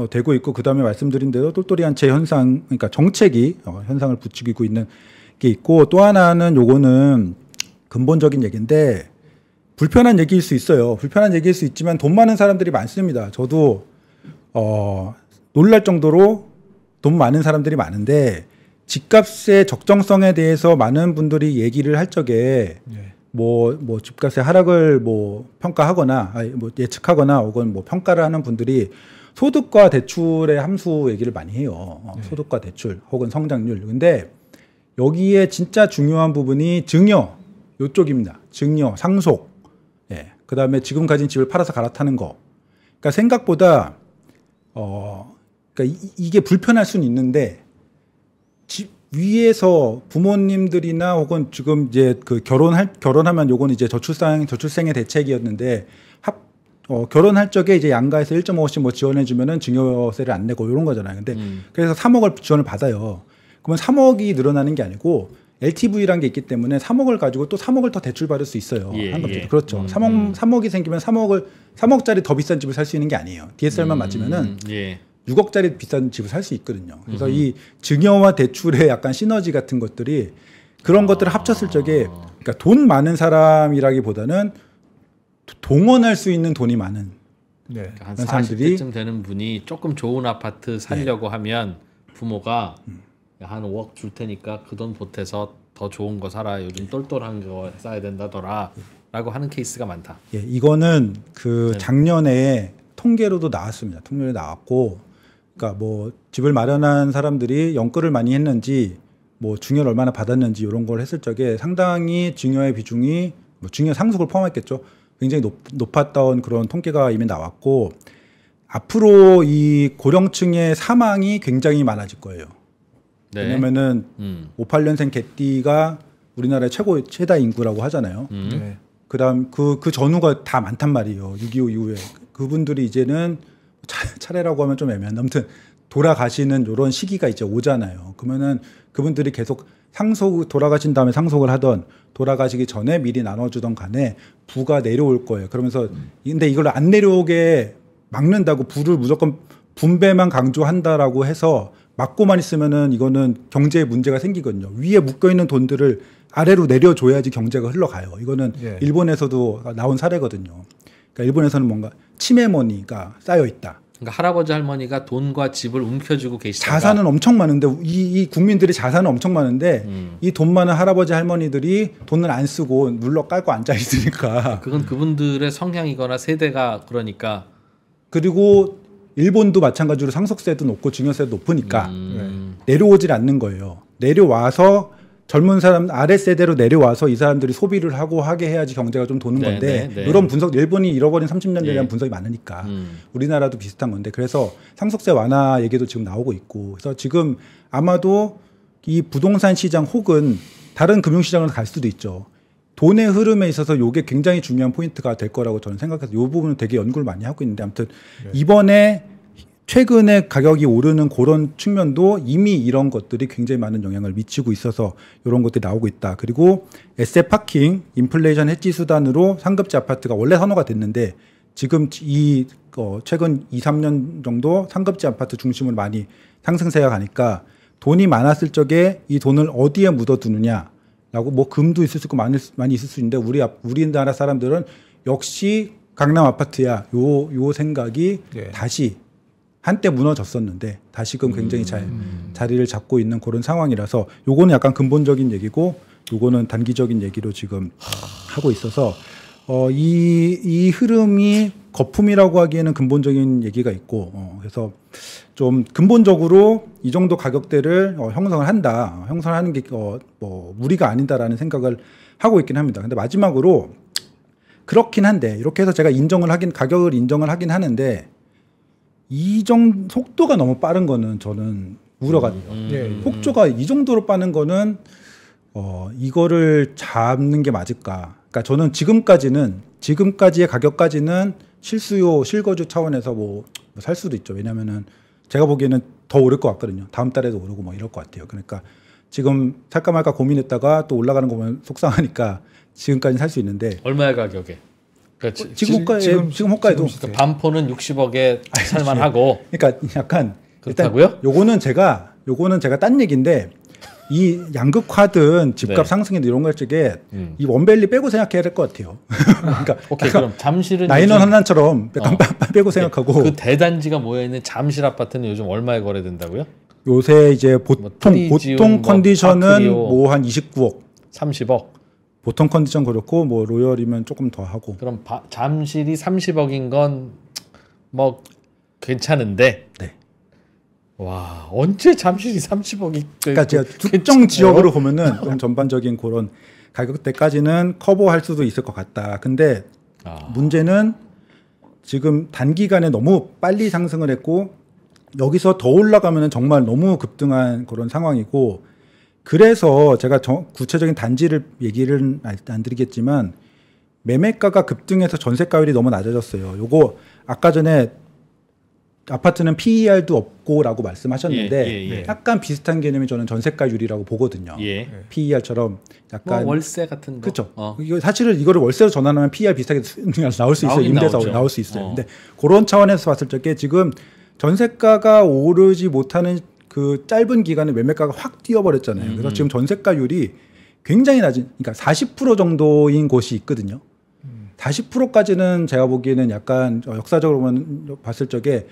되고 있고 그다음에 말씀드린 대로 똘똘이 한 채 현상 그러니까 정책이 현상을 부추기고 있는 게 있고 또 하나는 요거는 근본적인 얘기인데 불편한 얘기일 수 있어요. 불편한 얘기일 수 있지만 돈 많은 사람들이 많습니다. 저도 놀랄 정도로 돈 많은 사람들이 많은데 집값의 적정성에 대해서 많은 분들이 얘기를 할 적에 뭐 집값의 하락을 뭐 평가하거나 뭐 예측하거나 혹은 뭐 평가를 하는 분들이 소득과 대출의 함수 얘기를 많이 해요. 소득과 대출 혹은 성장률. 근데 여기에 진짜 중요한 부분이 증여 요쪽입니다. 증여, 상속. 예. 그다음에 지금 가진 집을 팔아서 갈아타는 거. 그러니까 생각보다 그러니까 이게 불편할 수는 있는데 집 위에서 부모님들이나 혹은 지금 이제 그 결혼하면 요건 이제 저출생의 대책이었는데 결혼할 적에 이제 양가에서 1.5씩 뭐 지원해 주면은 증여세를 안 내고 이런 거잖아요. 근데 그래서 3억을 지원을 받아요. 그러면 3억이 늘어나는 게 아니고 LTV라는 게 있기 때문에 3억을 가지고 또 3억을 더 대출 받을 수 있어요. 한갑자리. 그렇죠. 3억이 생기면 3억짜리 더 비싼 집을 살 수 있는 게 아니에요. DSR만 맞으면은 6억짜리 비싼 집을 살 수 있거든요. 그래서 이 증여와 대출의 약간 시너지 같은 것들이 그런 것들을 합쳤을 적에 그러니까 돈 많은 사람이라기보다는 동원할 수 있는 돈이 많은 그러니까 한 40대쯤 되는 분이 조금 좋은 아파트 살려고 하면 부모가 한 5억 줄 테니까 그 돈 보태서 더 좋은 거 사라. 요즘 똘똘한 거 사야 된다더라. 라고 하는 케이스가 많다. 예, 이거는 그 작년에 통계로도 나왔습니다. 통계로 나왔고 그러니까 뭐 집을 마련한 사람들이 연끌을 많이 했는지 뭐 증여를 얼마나 받았는지 이런 걸 했을 적에 상당히 증여의 비중이 뭐 증여 상속을 포함했겠죠. 굉장히 높았던 그런 통계가 이미 나왔고 앞으로 이 고령층의 사망이 굉장히 많아질 거예요. 네. 왜냐면은 58년생 개띠가 우리나라의 최다 인구라고 하잖아요. 그다음 그 전후가 다 많단 말이에요. 6.25 이후에 그분들이 이제는 차례라고 하면 좀 애매한데 아무튼 돌아가시는 이런 시기가 이제 오잖아요. 그러면은 그분들이 계속 돌아가신 다음에 상속을 하던 돌아가시기 전에 미리 나눠주던 간에 부가 내려올 거예요. 그러면서 근데 이걸 안 내려오게 막는다고 부를 무조건 분배만 강조한다라고 해서 막고만 있으면은 이거는 경제에 문제가 생기거든요. 위에 묶여 있는 돈들을 아래로 내려줘야지 경제가 흘러가요. 이거는 일본에서도 나온 사례거든요. 그러니까 일본에서는 뭔가 치매머니가 쌓여 있다. 그러니까 할아버지 할머니가 돈과 집을 움켜쥐고 계시다가 자산은 엄청 많은데 이 국민들이 자산은 엄청 많은데 이 돈 많은 할아버지 할머니들이 돈을 안 쓰고 눌러 깔고 앉아 있으니까 그건 그분들의 성향이거나 세대가 그러니까 그리고 일본도 마찬가지로 상속세도 높고 증여세도 높으니까 내려오질 않는 거예요. 내려와서 젊은 사람 아래 세대로 내려와서 이 사람들이 소비를 하게 해야지 경제가 좀 도는 건데 이런 분석 일본이 잃어버린 30년에 대한 분석이 많으니까 우리나라도 비슷한 건데 그래서 상속세 완화 얘기도 지금 나오고 있고 그래서 지금 아마도 이 부동산 시장 혹은 다른 금융시장으로 갈 수도 있죠. 돈의 흐름에 있어서 이게 굉장히 중요한 포인트가 될 거라고 저는 생각해서 이 부분은 되게 연구를 많이 하고 있는데 아무튼 이번에 최근에 가격이 오르는 그런 측면도 이미 이런 것들이 굉장히 많은 영향을 미치고 있어서 이런 것들이 나오고 있다. 그리고 에셋 파킹, 인플레이션 해지 수단으로 상급지 아파트가 원래 선호가 됐는데 지금 최근 2, 3년 정도 상급지 아파트 중심으로 많이 상승세가 가니까 돈이 많았을 적에 이 돈을 어디에 묻어두느냐라고 뭐 금도 있을 수 있고 많이 있을 수 있는데 우리나라 사람들은 역시 강남 아파트야 요 생각이 다시 한때 무너졌었는데 다시금 굉장히 잘 자리를 잡고 있는 그런 상황이라서 요거는 약간 근본적인 얘기고 요거는 단기적인 얘기로 지금 하고 있어서 이 흐름이 거품이라고 하기에는 근본적인 얘기가 있고, 그래서 좀 근본적으로 이 정도 가격대를 형성을 한다, 형성하는 게 뭐 무리가 아니다라는 생각을 하고 있긴 합니다. 근데 마지막으로 그렇긴 한데 이렇게 해서 제가 가격을 인정을 하긴 하는데 이 정도 속도가 너무 빠른 거는 저는 우려가 돼요. 속도가 이 정도로 빠른 거는 이거를 잡는 게 맞을까? 그러니까 저는 지금까지의 가격까지는 실수요 실거주 차원에서 뭐 살 수도 있죠. 왜냐면은 제가 보기에는 더 오를 것 같거든요. 다음 달에도 오르고 뭐 이럴 것 같아요. 그러니까 지금 살까 말까 고민했다가 또 올라가는 거 보면 속상하니까 지금까지는 살 수 있는데 얼마의 가격에? 그러니까 지금 호가에도 그러니까 반포는 60억에 살만하고. 그러니까 약간 그렇다고요? 일단 요거는 제가 딴 얘기인데 이 양극화든 집값 네. 상승이든 이런 걸 적에 이 원밸리 빼고 생각해야 될 것 같아요. 그러니까 오케이 그럼 잠실은 나인원 한란처럼 빼고 생각하고 그 대단지가 모여 있는 잠실 아파트는 요즘 얼마에 거래된다고요? 요새 이제 보통 트리지움, 컨디션은 아크리오. 뭐 한 29억. 30억. 보통 컨디션 그렇고 뭐 로열이면 조금 더 하고. 그럼 잠실이 30억인 건 뭐 괜찮은데. 네. 와 언제 잠실이 30억이? 그러니까 제가 특정 지역으로 보면은 좀 전반적인 그런 가격대까지는 커버할 수도 있을 것 같다. 근데 문제는 지금 단기간에 너무 빨리 상승을 했고 여기서 더 올라가면은 정말 너무 급등한 그런 상황이고 그래서 제가 구체적인 단지를 얘기를 안 드리겠지만 매매가가 급등해서 전세가율이 너무 낮아졌어요. 요거 아까 전에 아파트는 PER도 없고라고 말씀하셨는데 약간 비슷한 개념이 저는 전세가율이라고 보거든요. PER처럼 약간 뭐 월세 같은 거. 그렇죠. 이거 사실은 이거를 월세로 전환하면 PER 비슷하게 나올 수 있어요. 임대사 나올 수 있어요. 근데 그런 차원에서 봤을 적에 지금 전세가가 오르지 못하는 그 짧은 기간에 매매가가 확 뛰어버렸잖아요. 그래서 지금 전세가율이 굉장히 낮은, 그러니까 40% 정도인 곳이 있거든요. 40%까지는 제가 보기에는 약간 역사적으로 봤을 적에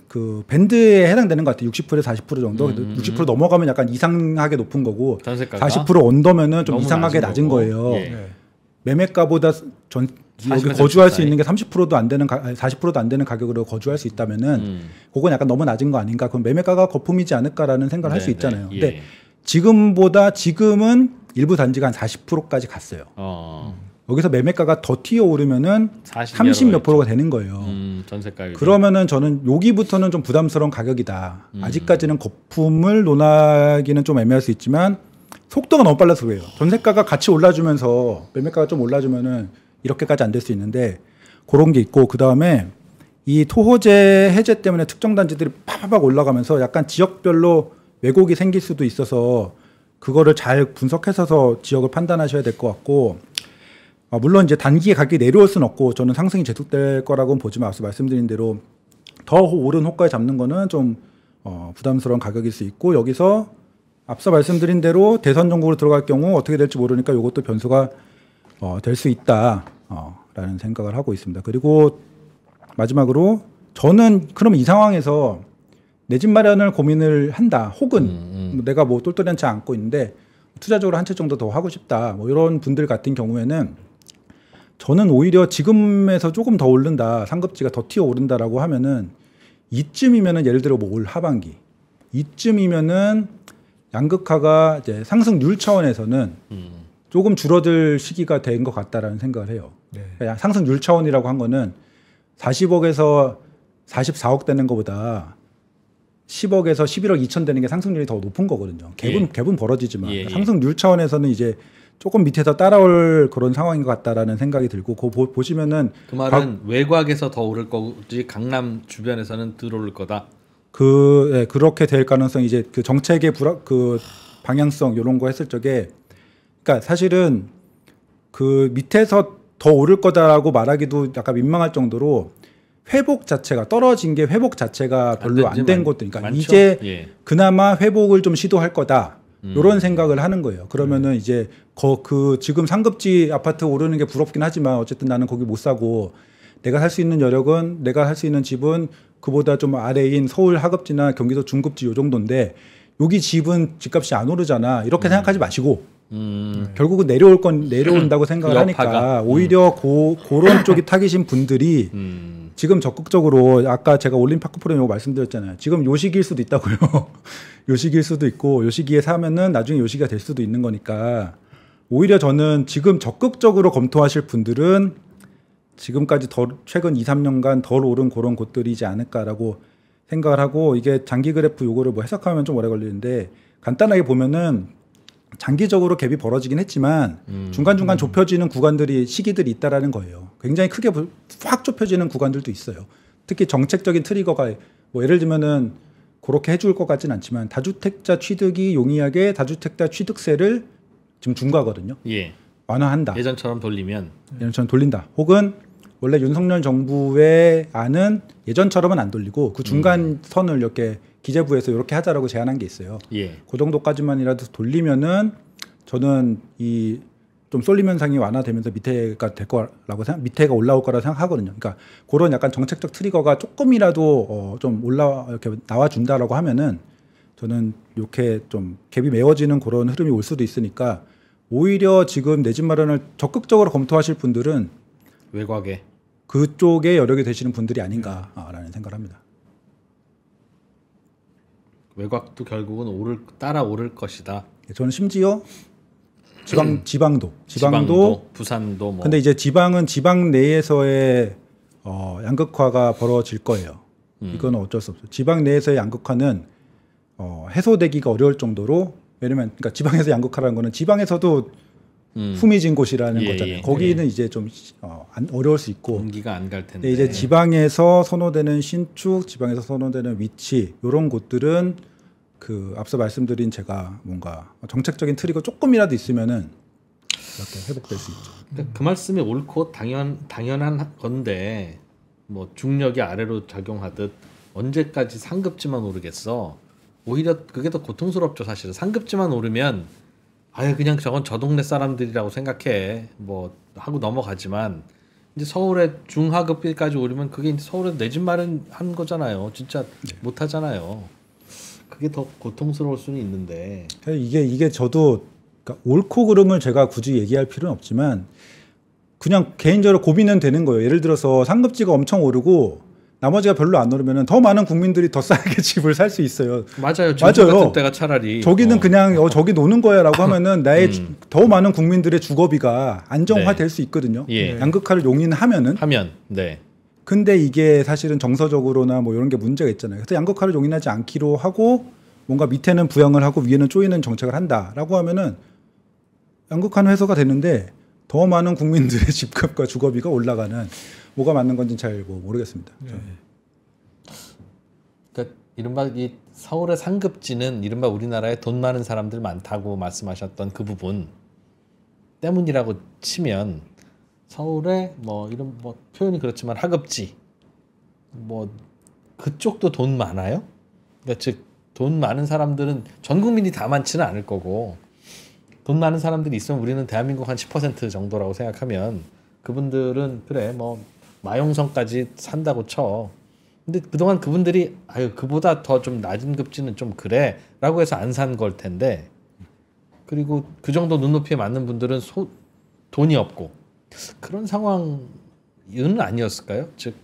그 밴드에 해당되는 것 같아요. 60%에서 40% 정도. 60% 넘어가면 약간 이상하게 높은 거고, 전세가가? 40% 언더면은 좀 이상하게 낮은 거예요. 매매가보다 여기 거주할 수 있는 게 30%도 안 되는 40%도 안 되는 가격으로 거주할 수 있다면은 그건 약간 너무 낮은 거 아닌가? 그럼 매매가가 거품이지 않을까라는 생각을 할 수 있잖아요. 근데 지금은 일부 단지가 한 40%까지 갔어요. 여기서 매매가가 더 튀어오르면은 30 몇 프로가 되는 거예요. 전세가율. 그러면은 저는 여기부터는 좀 부담스러운 가격이다. 아직까지는 거품을 논하기는 좀 애매할 수 있지만 속도가 너무 빨라서 그래요. 전세가가 같이 올라주면서 매매가가 좀 올라주면은 이렇게까지 안 될 수 있는데 그런 게 있고, 그 다음에 이 토호제 해제 때문에 특정 단지들이 팍팍 올라가면서 약간 지역별로 왜곡이 생길 수도 있어서 그거를 잘 분석해서 지역을 판단하셔야 될 것 같고, 물론 이제 단기에 가격이 내려올 수는 없고 저는 상승이 계속될 거라고는 보지만 앞서 말씀드린 대로 더 오른 호가에 잡는 거는 좀 부담스러운 가격일 수 있고, 여기서 앞서 말씀드린 대로 대선 정국으로 들어갈 경우 어떻게 될지 모르니까 이것도 변수가 될 수 있다 라는 생각을 하고 있습니다. 그리고 마지막으로 저는 그럼 이 상황에서 내 집 마련을 고민을 한다, 혹은 내가 뭐 똘똘이 한 채 안고 있는데 투자적으로 한 채 정도 더 하고 싶다, 뭐 이런 분들 같은 경우에는 저는 오히려 지금에서 조금 더 오른다, 상급지가 더 튀어 오른다라고 하면은 이쯤이면은 예를 들어 뭐 올 하반기 이쯤이면은 양극화가 이제 상승률 차원에서는 조금 줄어들 시기가 된 것 같다라는 생각을 해요. 그러니까 상승률 차원이라고 한 거는 40억에서 44억 되는 것보다 10억에서 11억 2천 되는 게 상승률이 더 높은 거거든요. 갭은 벌어지지만 상승률 차원에서는 이제 조금 밑에서 따라올 그런 상황인 것 같다라는 생각이 들고, 그거 보시면은 그 말은 외곽에서 더 오를 거지 강남 주변에서는 덜 오를 거다. 그렇게 될 가능성이 이제 그 정책의 그 방향성 이런 거 했을 적에, 그러니까 사실은 그 밑에서 더 오를 거다라고 말하기도 약간 민망할 정도로 회복 자체가 떨어진 게 회복 자체가 별로 안 된 것도, 그러니까 많죠? 이제 그나마 회복을 좀 시도할 거다. 이런 생각을 하는 거예요. 그러면은 이제 그 지금 상급지 아파트 오르는 게 부럽긴 하지만 어쨌든 나는 거기 못 사고 내가 살 수 있는 여력은, 내가 살 수 있는 집은 그보다 좀 아래인 서울 하급지나 경기도 중급지 요 정도인데 여기 집은 집값이 안 오르잖아. 이렇게 생각하지 마시고 결국은 내려온다고 생각을 여파가. 하니까 오히려 그런 쪽이 타깃인 분들이 지금 적극적으로 아까 제가 올림파크 프로그램 말씀드렸잖아요. 지금 요 시기일 수도 있다고요. 요 시기일 수도 있고 요 시기에 사면은 나중에 요 시기가 될 수도 있는 거니까 오히려 저는 지금 적극적으로 검토하실 분들은 지금까지 최근 2, 3년간 덜 오른 그런 곳들이지 않을까라고 생각을 하고 이게 장기 그래프 요거를 뭐 해석하면 좀 오래 걸리는데 간단하게 보면은 장기적으로 갭이 벌어지긴 했지만 중간중간 좁혀지는 구간들이 시기들이 있다라는 거예요. 굉장히 크게 확 좁혀지는 구간들도 있어요. 특히 정책적인 트리거가 뭐 예를 들면은 그렇게 해줄 것 같진 않지만 다주택자 취득이 용이하게 다주택자 취득세를 지금 중과거든요. 예. 완화한다. 예전처럼 돌리면 예전처럼 돌린다. 혹은 원래 윤석열 정부의 안은 예전처럼은 안 돌리고 그 중간 선을 이렇게 기재부에서 이렇게 하자라고 제안한 게 있어요. 예. 그 정도까지만이라도 돌리면은 저는 이 좀 쏠림 현상이 완화되면서 밑에가 될 거라고 밑에가 올라올 거라 생각하거든요. 그러니까 그런 약간 정책적 트리거가 조금이라도 좀 이렇게 나와 준다라고 하면은 저는 이렇게 좀 갭이 메워지는 그런 흐름이 올 수도 있으니까 오히려 지금 내 집 마련을 적극적으로 검토하실 분들은 외곽에 그쪽에 여력이 되시는 분들이 아닌가라는 생각을 합니다. 외곽도 결국은 따라 오를 것이다. 저는 심지어 지방도 부산도 뭐. 근데 이제 지방은 지방 내에서의 양극화가 벌어질 거예요. 이건 어쩔 수 없어요. 지방 내에서의 양극화는 해소되기가 어려울 정도로 왜냐면 그러니까 지방에서 양극화라는 거는 지방에서도 후미진 곳이라는 예, 거잖아요. 예. 거기는 이제 좀 어려울 수 있고 공기가 안 갈 텐데. 이제 지방에서 선호되는 신축, 지방에서 선호되는 위치 이런 곳들은 그 앞서 말씀드린 제가 뭔가 정책적인 트리거 조금이라도 있으면은 이렇게 회복될 수 있죠. 그러니까 그 말씀이 옳고 당연한 건데 뭐 중력이 아래로 작용하듯 언제까지 상급지만 오르겠어. 오히려 그게 더 고통스럽죠 사실은. 상급지만 오르면 아예 그냥 저건 저 동네 사람들이라고 생각해 뭐 하고 넘어가지만 이제 서울의 중하급비까지 오르면 그게 이제 서울에 내 집 마련한 거잖아요. 진짜 못 하잖아요. 그게 더 고통스러울 수는 있는데 이게 저도 그러니까 옳고 그름을 제가 굳이 얘기할 필요는 없지만 그냥 개인적으로 고민은 되는 거예요. 예를 들어서 상급지가 엄청 오르고 나머지가 별로 안 오르면은 더 많은 국민들이 더 싸게 집을 살 수 있어요. 맞아요. 지금 같은 때가 차라리 저기는 그냥 저기 노는 거야라고 하면은 나의 더 많은 국민들의 주거비가 안정화될 수 있거든요. 예. 양극화를 용인하면은. 네. 근데 이게 사실은 정서적으로나 뭐 이런 게 문제가 있잖아요. 그래서 양극화를 용인하지 않기로 하고 뭔가 밑에는 부양을 하고 위에는 조이는 정책을 한다라고 하면은 양극화는 해소가 되는데 더 많은 국민들의 집값과 주거비가 올라가는 뭐가 맞는 건지 잘 모르겠습니다. 그러니까 이른바 이 서울의 상급지는 이른바 우리나라에 돈 많은 사람들 많다고 말씀하셨던 그 부분 때문이라고 치면 서울에 뭐 이런 뭐 표현이 그렇지만 하급지 뭐 그쪽도 돈 많아요. 그러니까 즉 돈 많은 사람들은 전 국민이 다 많지는 않을 거고 돈 많은 사람들이 있으면 우리는 대한민국 한 10% 정도라고 생각하면 그분들은 그래 뭐 마용성까지 산다고 쳐. 근데 그동안 그분들이 그보다 더 좀 낮은 급지는 좀 그래라고 해서 안 산 걸 텐데 그리고 그 정도 눈높이에 맞는 분들은 돈이 없고 그런 상황은 아니었을까요? 즉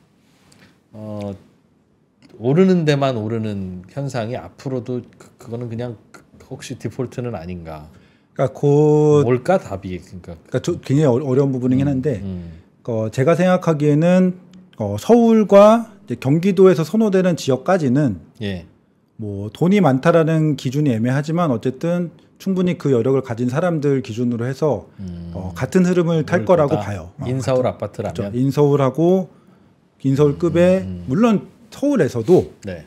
오르는 데만 오르는 현상이 앞으로도 그거는 그냥 혹시 디폴트는 아닌가? 그러니까 뭘까 답이 그러니까 굉장히 어려운 부분이긴 한데 제가 생각하기에는 서울과 이제 경기도에서 선호되는 지역까지는 예. 뭐 돈이 많다라는 기준이 애매하지만 어쨌든 충분히 그 여력을 가진 사람들 기준으로 해서 같은 흐름을 탈 거라고 봐요. 인서울 아파트라면 그렇죠. 인서울급의 물론 서울에서도 네.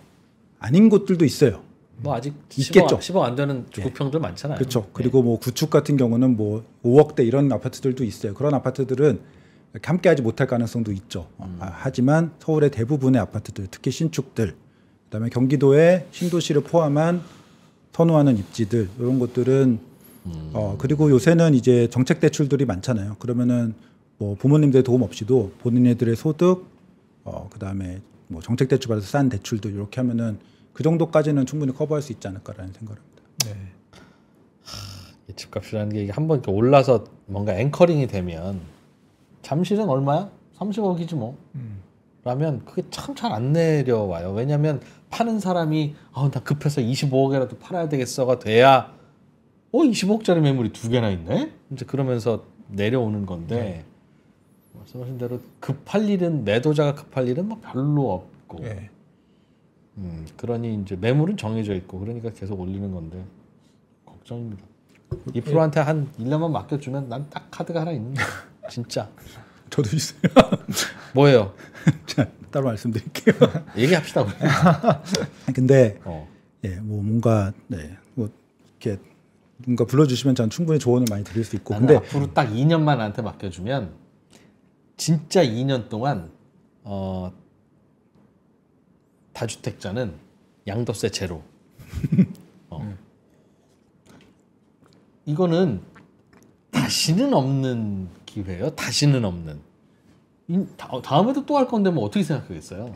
아닌 곳들도 있어요. 뭐 아직 있겠죠. 10억 안 되는 구평들 많잖아요. 그렇죠. 그리고 뭐 구축 같은 경우는 뭐 5억대 이런 아파트들도 있어요. 그런 아파트들은 함께하지 못할 가능성도 있죠. 하지만 서울의 대부분의 아파트들, 특히 신축들, 그다음에 경기도의 신도시를 포함한 선호하는 입지들 이런 것들은 그리고 요새는 이제 정책 대출들이 많잖아요. 그러면은 뭐 부모님들의 도움 없이도 본인들의 소득, 그다음에 뭐 정책 대출 받아서 싼 대출도 이렇게 하면은 그 정도까지는 충분히 커버할 수 있지 않을까라는 생각을 합니다. 이 집값이라는 게 한번 이렇게 올라서 뭔가 앵커링이 되면 잠실은 얼마야? 30억이지 뭐. 라면 그게 참 잘 안 내려와요. 왜냐하면 파는 사람이 나 급해서 25억이라도 팔아야 되겠어가 돼야 25억짜리 매물이 2개나 있네? 이제 그러면서 내려오는 건데 말씀하신 대로 급할 일은 매도자가 급할 일은 뭐 별로 없고 예. 그러니 이제 매물은 정해져 있고 그러니까 계속 올리는 건데 걱정입니다. 2%한테 한 1년만 맡겨주면 난 딱 카드가 하나 있는데 진짜. 저도 있어요. 뭐예요? 자, 따로 말씀드릴게요. 얘기합시다. 우리. 근데 예, 뭐 뭔가 뭐 이렇게 뭔가 불러주시면 전 충분히 조언을 많이 드릴 수 있고. 근데 앞으로 딱 2년만 나한테 맡겨주면 진짜 2년 동안 다주택자는 양도세 제로. 이거는 다시는 없는 기회예요. 다시는 없는. 다음에도 또 할 건데 뭐 어떻게 생각하겠어요?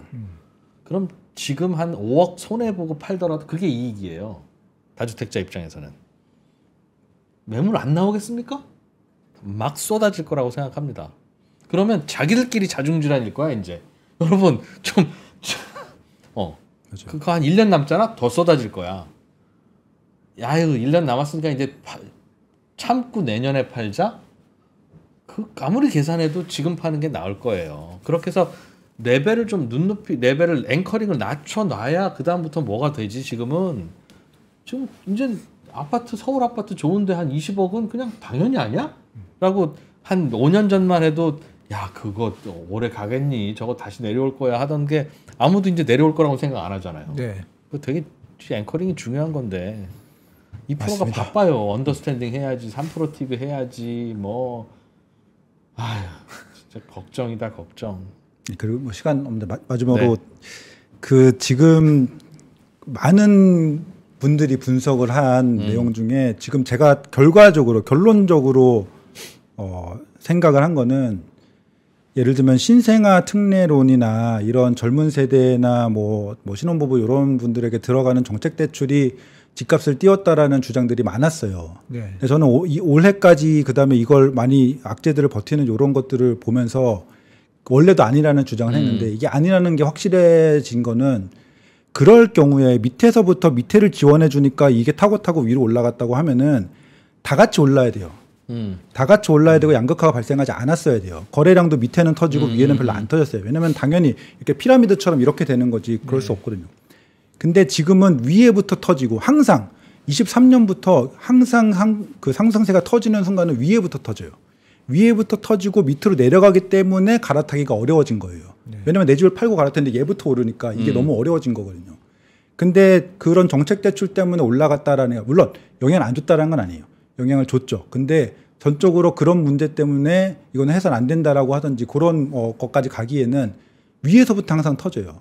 그럼 지금 한 5억 손해 보고 팔더라도 그게 이익이에요. 다주택자 입장에서는. 매물 안 나오겠습니까? 막 쏟아질 거라고 생각합니다. 그러면 자기들끼리 자중질환일 거야 이제. 여러분 좀 그거 한 1년 남잖아. 더 쏟아질 거야. 야유 1년 남았으니까 이제 참고 내년에 팔자. 그 아무리 계산해도 지금 파는 게 나을 거예요. 그렇게 해서 레벨을 좀 레벨을 앵커링을 낮춰놔야 그 다음부터 뭐가 되지. 지금 이제 서울 아파트 좋은데 한 20억은 그냥 당연히 아니야? 라고 한 5년 전만 해도 야 그거 오래 가겠니? 저거 다시 내려올 거야 하던 게 아무도 이제 내려올 거라고 생각 안 하잖아요. 네. 그 되게 앵커링이 중요한 건데 2%가 맞습니다. 바빠요. 언더스탠딩 해야지, 3% TV 해야지, 뭐 아휴 진짜 걱정이다 걱정. 그리고 뭐 시간 없는데 마지막으로 그 지금 많은 분들이 분석을 한 내용 중에 지금 제가 결론적으로 생각을 한 거는 예를 들면 신생아 특례론이나 이런 젊은 세대나 뭐 신혼부부 이런 분들에게 들어가는 정책 대출이 집값을 띄웠다라는 주장들이 많았어요. 네. 근데 저는 올해까지 그다음에 이걸 많이 악재들을 버티는 이런 것들을 보면서 원래도 아니라는 주장을 했는데 이게 아니라는 게 확실해진 거는 그럴 경우에 밑에서부터 밑에를 지원해 주니까 이게 타고 위로 올라갔다고 하면은 다 같이 올라야 돼요. 다 같이 올라야 되고 양극화가 발생하지 않았어야 돼요. 거래량도 밑에는 터지고 위에는 별로 안 터졌어요. 왜냐하면 당연히 이렇게 피라미드처럼 이렇게 되는 거지 그럴 수 없거든요. 근데 지금은 위에부터 터지고 항상 23년부터 항상 그 상승세가 터지는 순간은 위에부터 터져요. 위에부터 터지고 밑으로 내려가기 때문에 갈아타기가 어려워진 거예요. 왜냐하면 내 집을 팔고 갈아탔는데 얘부터 오르니까 이게 너무 어려워진 거거든요. 근데 그런 정책 대출 때문에 올라갔다라는 게 물론 영향을 안 줬다라는 건 아니에요. 영향을 줬죠. 근데 전적으로 그런 문제 때문에 이거는 해서는 안 된다라고 하든지 그런 것까지 가기에는 위에서부터 항상 터져요.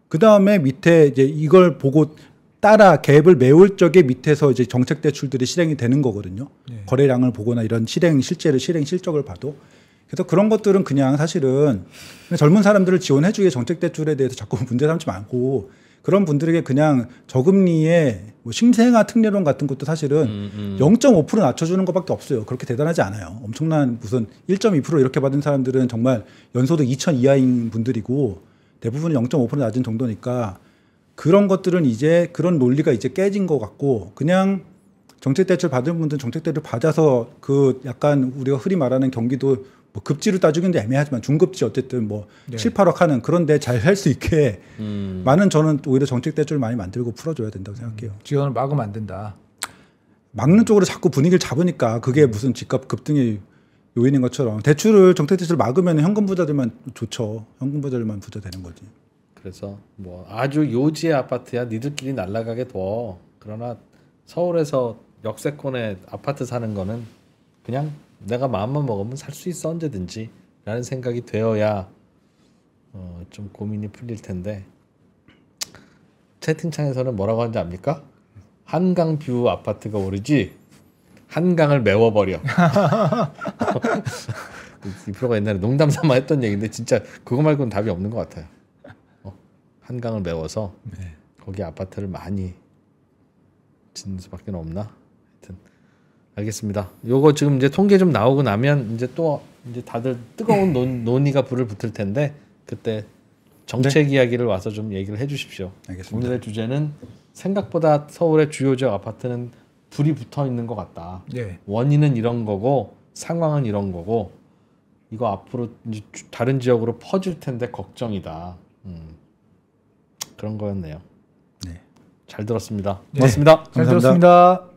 그 다음에 밑에 이제 이걸 보고 따라 갭을 메울 적에 밑에서 이제 정책 대출들이 실행이 되는 거거든요. 네. 거래량을 보거나 이런 실행 실적을 봐도. 그래서 그런 것들은 그냥 사실은 젊은 사람들을 지원해주기에 정책 대출에 대해서 자꾸 문제 삼지 말고 그런 분들에게 그냥 저금리에 뭐 신생아 특례론 같은 것도 사실은 0.5% 낮춰주는 것밖에 없어요. 그렇게 대단하지 않아요. 엄청난 무슨 1.2% 이렇게 받은 사람들은 정말 연소득 2천 이하인 분들이고 대부분은 0.5% 낮은 정도니까 그런 것들은 이제 그런 논리가 이제 깨진 것 같고 그냥 정책 대출 받은 분들은 정책 대출 받아서 그 약간 우리가 흔히 말하는 경기도 뭐 급지로 따지기는 애매하지만 중급지 어쨌든 뭐 7, 8억 하는 그런데 잘 할 수 있게 많은 저는 오히려 정책 대출을 많이 만들고 풀어줘야 된다고 생각해요. 지원을 막으면 안 된다. 막는 쪽으로 자꾸 분위기를 잡으니까 그게 무슨 집값 급등의 요인인 것처럼 대출을 정책 대출을 막으면 현금 부자들만 좋죠. 현금 부자들만 부자 되는 거지. 그래서 뭐 아주 요지의 아파트야 니들끼리 날아가게 둬. 그러나 서울에서 역세권에 아파트 사는 거는 그냥 내가 마음만 먹으면 살 수 있어 언제든지 라는 생각이 되어야 좀 고민이 풀릴 텐데 채팅창에서는 뭐라고 하는지 압니까? 한강뷰 아파트가 오르지 한강을 메워버려. 이 프로가 옛날에 농담 삼아 했던 얘기인데 진짜 그거 말고는 답이 없는 것 같아요. 한강을 메워서 거기 아파트를 많이 짓는 수밖에 없나? 하여튼 알겠습니다. 요거 지금 이제 통계 좀 나오고 나면 이제 또 이제 다들 뜨거운 논의가 불을 붙을 텐데 그때 정책 이야기를 와서 좀 얘기를 해주십시오. 알겠습니다. 오늘의 주제는 생각보다 서울의 주요 지역 아파트는 불이 붙어 있는 것 같다. 예. 원인은 이런 거고 상황은 이런 거고 이거 앞으로 이제 다른 지역으로 퍼질 텐데 걱정이다. 그런 거였네요. 네. 잘 들었습니다. 고맙습니다. 잘 감사합니다. 들었습니다.